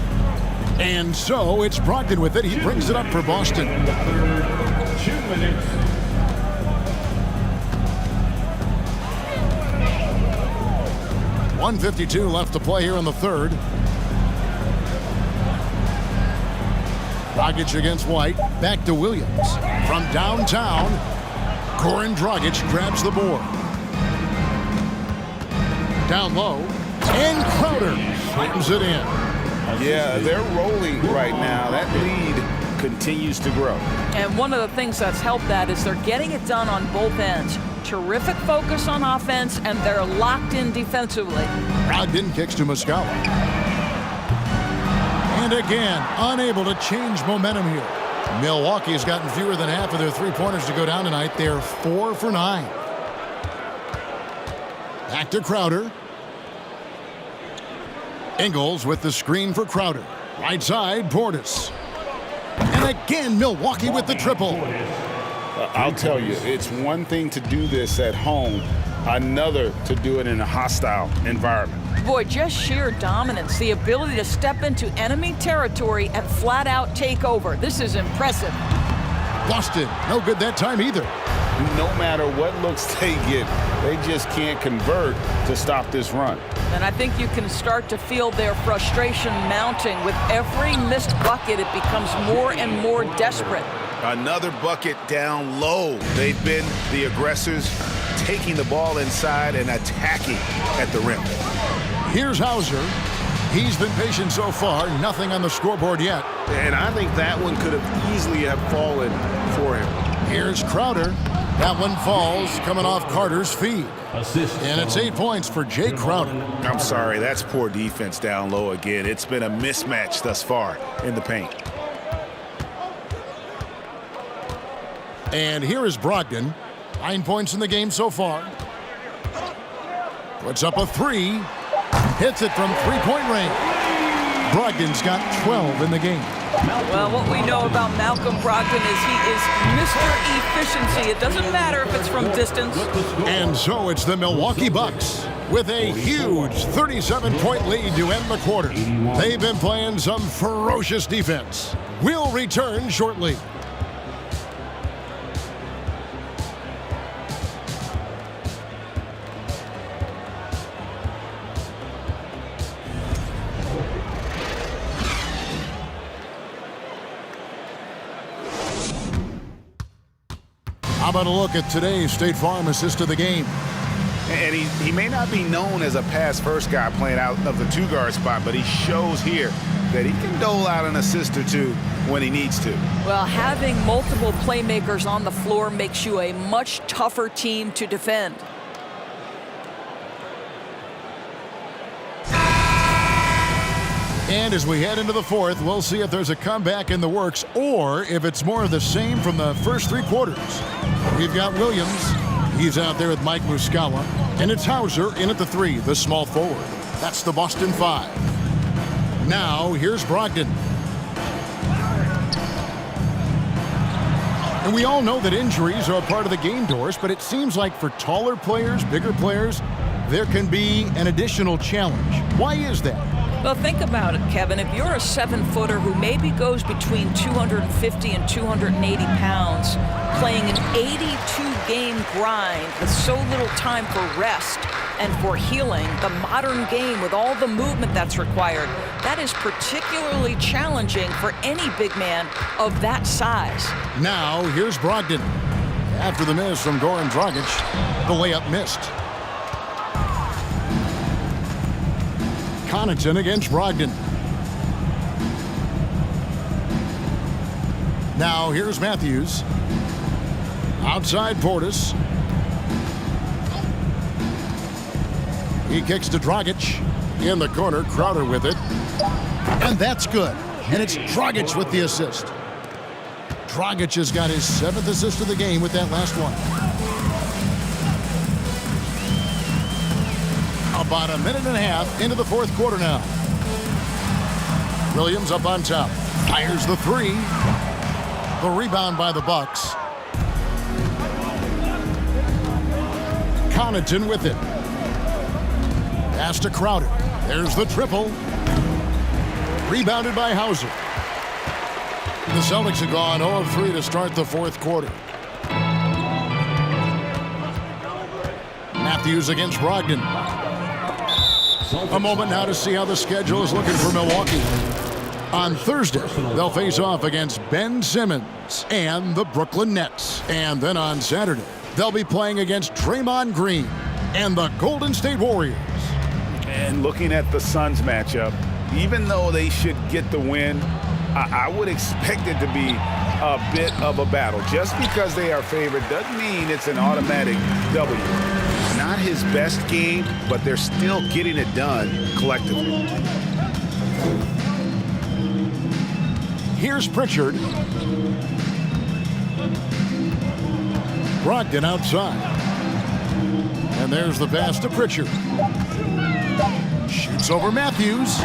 And so it's Brogdon with it. He brings it up for Boston. 2 minutes. 1:52 left to play here in the third. Dragic against White. Back to Williams. From downtown, Goran Dragic grabs the board. Down low, and Crowder slams it in. Yeah, they're rolling right now. That lead continues to grow. And one of the things that's helped that is they're getting it done on both ends. Terrific focus on offense, and they're locked in defensively. Brogdon kicks to Muscala. And again, unable to change momentum here. Milwaukee's gotten fewer than half of their three-pointers to go down tonight. They're 4 for 9. Back to Crowder. Ingles with the screen for Crowder. Right side, Portis. And again, Milwaukee with the triple. I'll tell you, it's one thing to do this at home, another to do it in a hostile environment. Boy, just sheer dominance, the ability to step into enemy territory and flat out take over. This is impressive. Boston, no good that time either. No matter what looks they get, they just can't convert to stop this run. And I think you can start to feel their frustration mounting. With every missed bucket, it becomes more and more desperate. Another bucket down low. They've been the aggressors, taking the ball inside and attacking at the rim. Here's Hauser. He's been patient so far. Nothing on the scoreboard yet. And I think that one could have easily have fallen for him. Here's Crowder. That one falls, coming off Carter's feed. And it's 8 points for Jay Crowder. I'm sorry, that's poor defense down low again. It's been a mismatch thus far in the paint. And here is Brogdon. 9 points in the game so far. Puts up a three. Hits it from three-point range. Brogdon's got 12 in the game. Well, what we know about Malcolm Brogdon is he is Mr. Efficiency. It doesn't matter if it's from distance. And so it's the Milwaukee Bucks with a huge 37-point lead to end the quarter. They've been playing some ferocious defense. We'll return shortly. How about a look at today's State Farm assist of the game? And he may not be known as a pass-first guy playing out of the two-guard spot, but he shows here that he can dole out an assist or two when he needs to. Well, having multiple playmakers on the floor makes you a much tougher team to defend. And as we head into the fourth, we'll see if there's a comeback in the works or if it's more of the same from the first three quarters. We've got Williams. He's out there with Mike Muscala. And it's Hauser in at the three, the small forward. That's the Boston Five. Now, here's Brogdon. And we all know that injuries are a part of the game, Doris, but it seems like for taller players, bigger players, there can be an additional challenge. Why is that? Well, think about it, Kevin. If you're a 7-footer who maybe goes between 250 and 280 pounds, playing an 82-game grind with so little time for rest and for healing, the modern game with all the movement that's required, that is particularly challenging for any big man of that size. Now, here's Brogdon. After the miss from Goran Dragic, the layup missed. Connaughton against Brogdon. Now here's Matthews. Outside Portis. He kicks to Dragic. In the corner, Crowder with it. And that's good. And it's Dragic with the assist. Dragic has got his 7th assist of the game with that last one. About a minute and a half into the fourth quarter now. Williams up on top. Fires the three. The rebound by the Bucks. Connaughton with it. Pass to Crowder. There's the triple. Rebounded by Hauser. The Celtics have gone 0 of 3 to start the fourth quarter. Matthews against Brogdon. A moment now to see how the schedule is looking for Milwaukee. On Thursday, they'll face off against Ben Simmons and the Brooklyn Nets. And then on Saturday, they'll be playing against Draymond Green and the Golden State Warriors. And looking at the Suns matchup, even though they should get the win, I would expect it to be a bit of a battle. Just because they are favored doesn't mean it's an automatic W. Not his best game, but they're still getting it done collectively. Here's Pritchard. Brogdon outside. And there's the pass to Pritchard. Shoots over Matthews.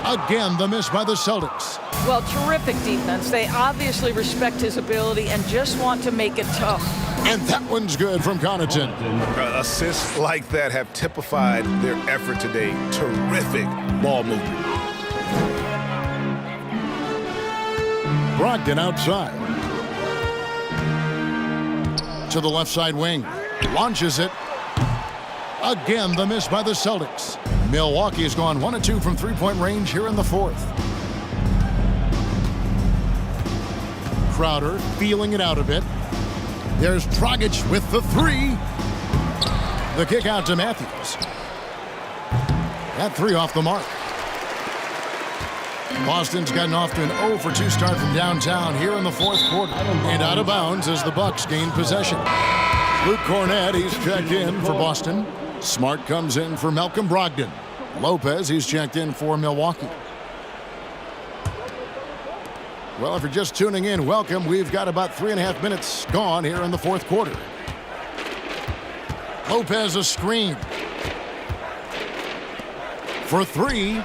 Again, the miss by the Celtics. Well, terrific defense. They obviously respect his ability and just want to make it tough. And that one's good from Connaughton. Assists like that have typified their effort today. Terrific ball movement. Brogdon outside. To the left side wing. Launches it. Again, the miss by the Celtics. Milwaukee has gone 1 of 2 from three-point range here in the fourth. Crowder feeling it out a bit. There's Dragic with the three. The kick out to Matthews. That three off the mark. Boston's gotten off to an 0 for 2 start from downtown here in the fourth quarter. And out of bounds as the Bucks gain possession. Luke Cornett, he's checked in for Boston. Smart comes in for Malcolm Brogdon. Lopez, he's checked in for Milwaukee. Well, if you're just tuning in, welcome. We've got about 3.5 minutes gone here in the fourth quarter. Lopez a screen. For three.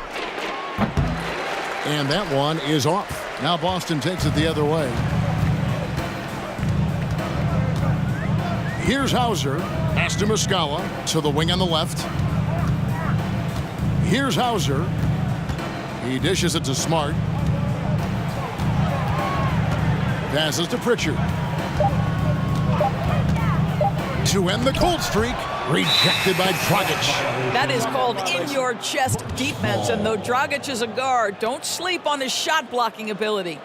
And that one is off. Now Boston takes it the other way. Here's Hauser. Pass to Muscala. To the wing on the left. Here's Hauser. He dishes it to Smart. Passes to Pritchard. To end the cold streak. Rejected by Dragic. That is called in-your-chest defense, and though Dragic is a guard, don't sleep on his shot-blocking ability.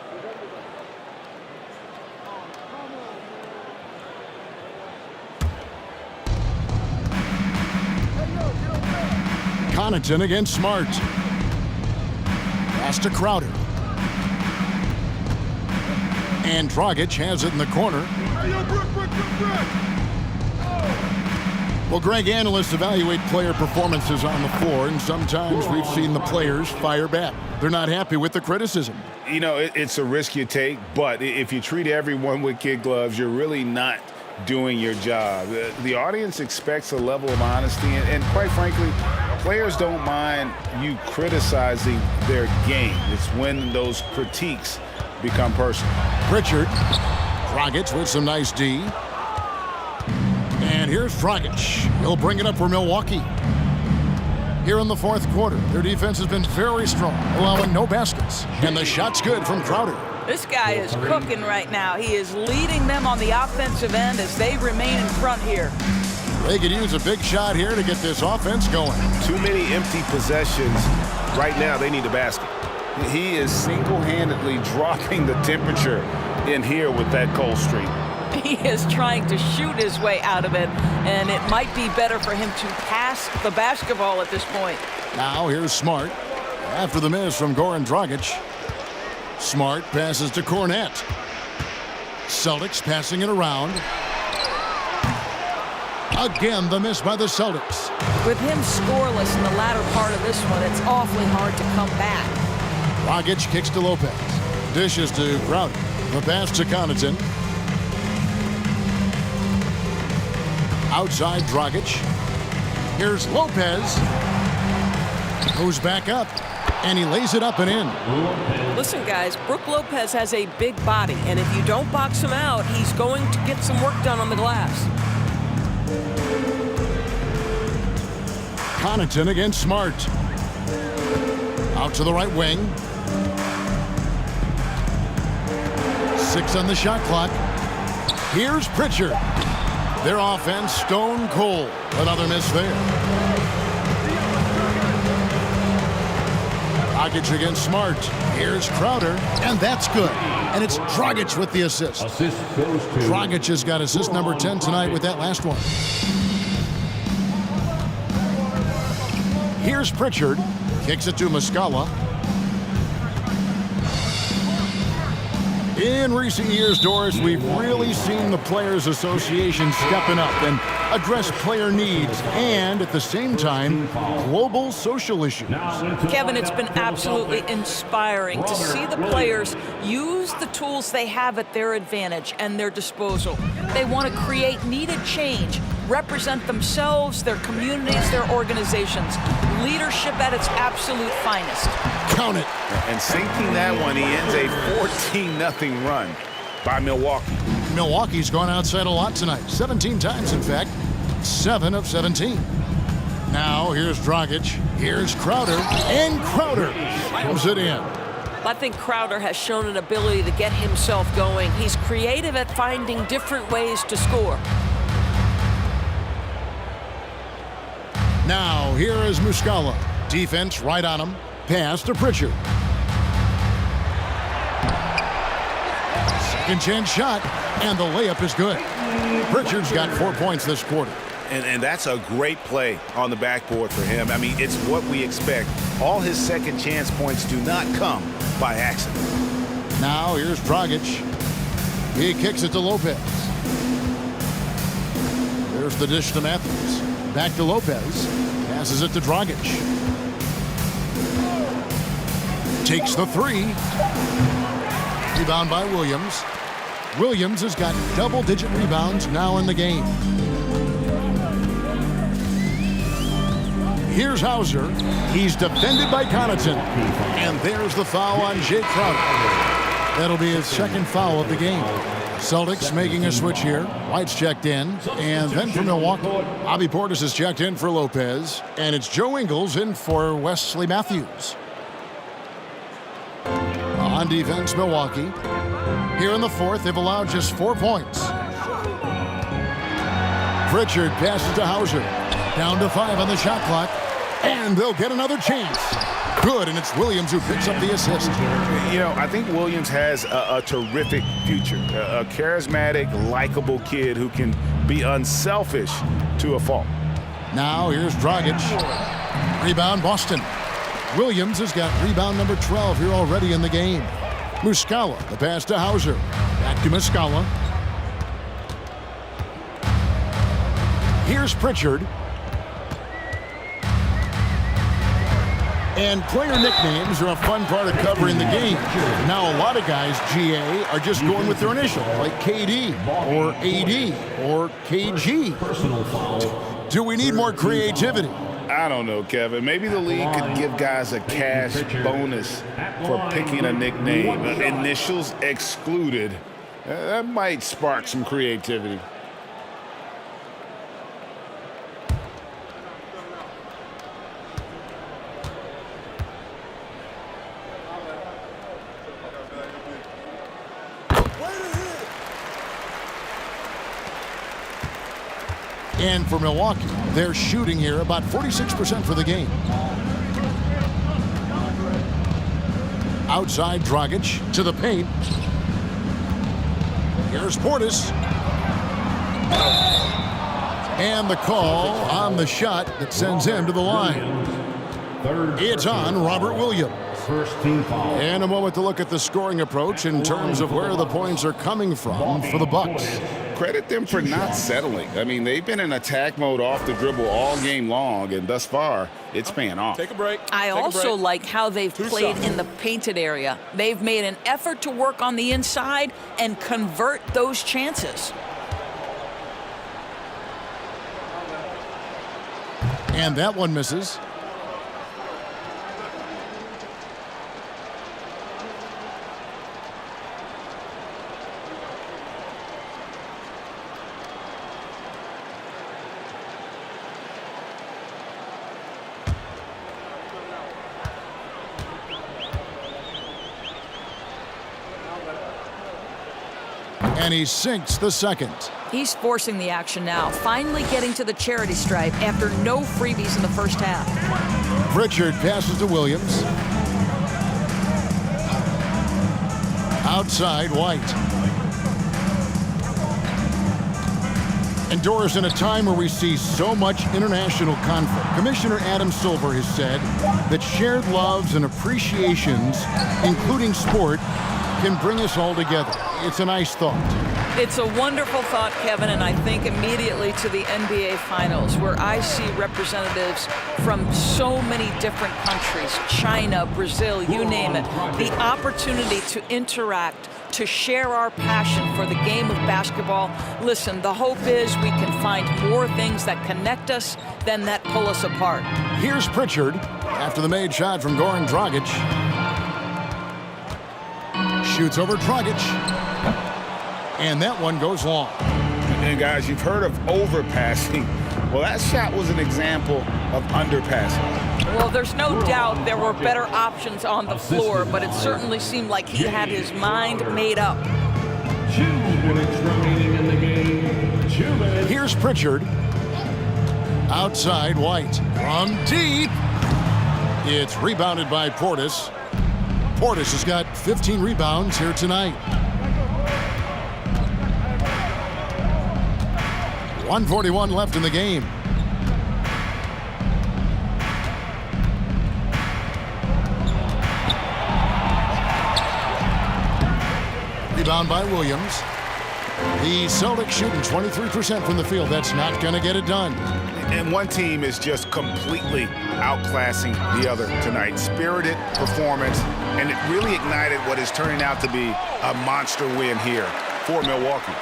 Connaughton against Smart. Pass to Crowder. And Dragic has it in the corner. Well, Greg, analysts evaluate player performances on the floor, and sometimes we've seen the players fire back. They're not happy with the criticism. You know, it's a risk you take, but if you treat everyone with kid gloves, you're really not doing your job. The audience expects a level of honesty, and quite frankly, players don't mind you criticizing their game. It's when those critiques become personal. Pritchard. Dragic with some nice D. And here's Dragic. He'll bring it up for Milwaukee. Here in the fourth quarter, their defense has been very strong, allowing no baskets. And the shot's good from Crowder. This guy is cooking right now. He is leading them on the offensive end as they remain in front here. They could use a big shot here to get this offense going. Too many empty possessions. Right now, they need a basket. He is single-handedly dropping the temperature in here with that cold streak. He is trying to shoot his way out of it, and it might be better for him to pass the basketball at this point. Now here's Smart. After the miss from Goran Dragic. Smart passes to Cornett. Celtics passing it around. Again, the miss by the Celtics. With him scoreless in the latter part of this one, it's awfully hard to come back. Dragic kicks to Lopez. Dishes to Crowder. The pass to Connaughton. Outside Dragic. Here's Lopez. Goes back up. And he lays it up and in. Listen, guys, Brook Lopez has a big body, and if you don't box him out, he's going to get some work done on the glass. Connaughton against Smart. Out to the right wing. 6 on the shot clock. Here's Pritchard. Their offense stone cold. Another miss there. Dragic against Smart. Here's Crowder, and that's good. And it's Dragic with the assist. Assist goes to Dragic has got assist number 10 tonight with that last one. Here's Pritchard. Kicks it to Muscala. In recent years, Doris, we've really seen the Players Association stepping up and address player needs and, at the same time, global social issues. Kevin, it's been absolutely inspiring to see the players use the tools they have at their advantage and their disposal. They want to create needed change, represent themselves, their communities, their organizations. Leadership at its absolute finest. Count it. And sinking that one, he ends a 14-0 run by Milwaukee. Milwaukee's gone outside a lot tonight. 17 times, in fact. 7 of 17. Now, here's Dragic. Here's Crowder. And Crowder slams it in. I think Crowder has shown an ability to get himself going. He's creative at finding different ways to score. Now, here is Muscala. Defense right on him. Pass to Pritchard. Second chance shot, and the layup is good. Pritchard's got 4 points this quarter. And that's a great play on the backboard for him. I mean, it's what we expect. All his second chance points do not come by accident. Now, here's Dragic. He kicks it to Lopez. There's the dish to Matthews. Back to Lopez. Passes it to Dragic. Takes the three. Rebound by Williams. Williams has got double-digit rebounds now in the game. Here's Hauser. He's defended by Connaughton. And there's the foul on Jay Crowder. That'll be his second foul of the game. Celtics making a switch here. White's checked in. And then for Milwaukee, Bobby Portis is checked in for Lopez. And it's Joe Ingles in for Wesley Matthews. On defense, Milwaukee. Here in the fourth, they've allowed just 4 points. Pritchard passes to Hauser. Down to 5 on the shot clock. And they'll get another chance. Good, and it's Williams who picks up the assist. You know, I think Williams has a terrific future. A charismatic, likable kid who can be unselfish to a fault. Now here's Dragic. Rebound, Boston. Williams has got rebound number 12 here already in the game. Muscala, the pass to Hauser. Back to Muscala. Here's Pritchard. And player nicknames are a fun part of covering the game. Now a lot of guys, GA, are just going with their initial, like KD or AD or KG. personal foul. Do we need more creativity? I don't know, Kevin. Maybe the league could give guys a cash bonus for picking a nickname. Initials excluded. That might spark some creativity. And for Milwaukee, they're shooting here about 46% for the game. Outside Dragic to the paint. Here's Portis. And the call on the shot that sends him to the line. It's on Robert Williams. First team foul. And a moment to look at the scoring approach in terms of where the points are coming from for the Bucks. Credit them for not settling. I mean, they've been in attack mode off the dribble all game long, and thus far, it's paying off. Take a break. I also like how they've Two played shots. in the painted area. They've made an effort to work on the inside and convert those chances. And that one misses. And he sinks the second. He's forcing the action now, finally getting to the charity stripe after no freebies in the first half. Pritchard passes to Williams. Outside, White. And Doris, in a time where we see so much international conflict, Commissioner Adam Silver has said that shared loves and appreciations, including sport, can bring us all together. It's a nice thought. It's a wonderful thought, Kevin, and I think immediately to the NBA Finals, where I see representatives from so many different countries, China, Brazil, you name it, the opportunity to interact, to share our passion for the game of basketball. Listen, the hope is we can find more things that connect us than that pull us apart. Here's Pritchard after the made shot from Goran Dragic. Shoots over Dragic. And that one goes long. And guys, you've heard of overpassing. Well, that shot was an example of underpassing. Well, there's no doubt there were better options on the floor, but it certainly seemed like he had his mind made up. 2 minutes remaining in the game. 2 minutes. Here's Pritchard. Outside, White. From deep. It's rebounded by Portis. Portis has got 15 rebounds here tonight. 1:41 left in the game. Rebound by Williams. The Celtics shooting 23% from the field. That's not going to get it done. And one team is just completely outclassing the other tonight. Spirited performance, and it really ignited what is turning out to be a monster win here for Milwaukee.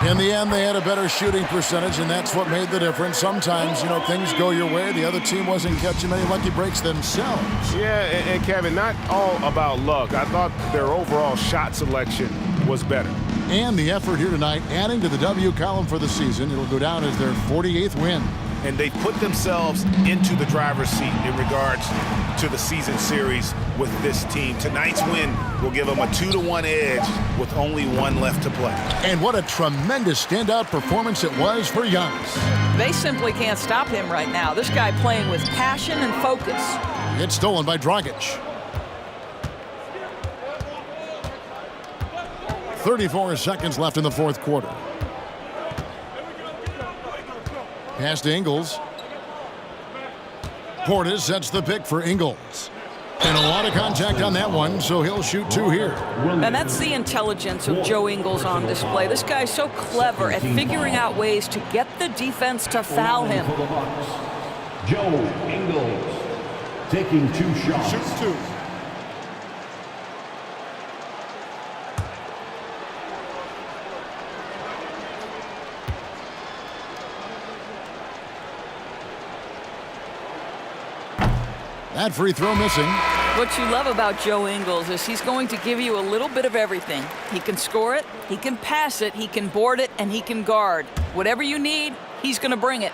In the end, they had a better shooting percentage, and that's what made the difference. Sometimes, things go your way. The other team wasn't catching many lucky breaks themselves. Yeah, and Kevin, not all about luck. I thought their overall shot selection was better. And the effort here tonight, adding to the W column for the season. It'll go down as their 48th win. And they put themselves into the driver's seat in regards to the season series with this team. Tonight's win will give them a 2-1 edge with only one left to play. And what a tremendous standout performance it was for Giannis. They simply can't stop him right now. This guy playing with passion and focus. It's stolen by Dragic. 34 seconds left in the fourth quarter. Pass to Ingles. Portis sets the pick for Ingles. And a lot of contact on that one, so he'll shoot 2 here. And that's the intelligence of Joe Ingles on display. This guy's so clever at figuring out ways to get the defense to foul him. Joe Ingles taking 2 shots. Shoots 2. That free throw missing. What you love about Joe Ingles is he's going to give you a little bit of everything. He can score it, he can pass it, he can board it, and he can guard. Whatever you need, he's going to bring it.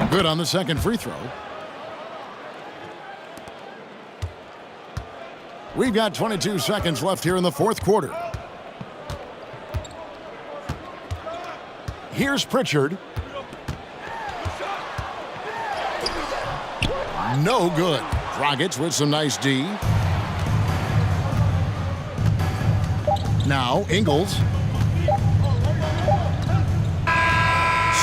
Good on the second free throw. We've got 22 seconds left here in the fourth quarter. Here's Pritchard. No good. Dragic with some nice D. Now Ingles.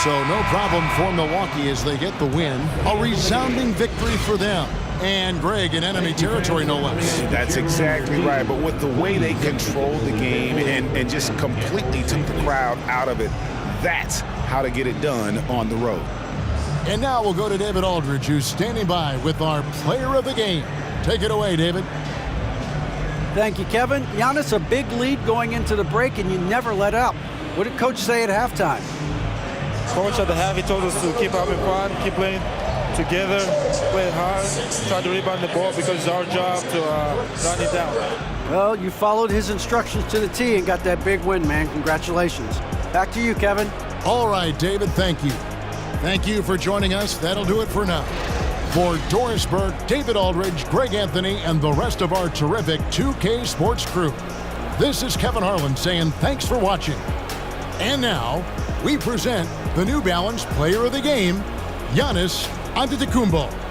So no problem for Milwaukee as they get the win. A resounding victory for them. And Greg in enemy territory, no less. That's exactly right. But with the way they controlled the game and just completely took the crowd out of it, that's how to get it done on the road. And now we'll go to David Aldridge, who's standing by with our player of the game. Take it away, David. Thank you, Kevin. Giannis, a big lead going into the break, and you never let up. What did Coach say at halftime? Coach at the half, he told us to keep having fun, keep playing together, play hard, try to rebound the ball because it's our job to run it down. Well, you followed his instructions to the T and got that big win, man. Congratulations. Back to you, Kevin. All right, David, thank you. Thank you for joining us. That'll do it for now. For Doris Burke, David Aldridge, Greg Anthony, and the rest of our terrific 2K Sports crew, this is Kevin Harlan saying thanks for watching. And now, we present the New Balance Player of the Game, Giannis Antetokounmpo.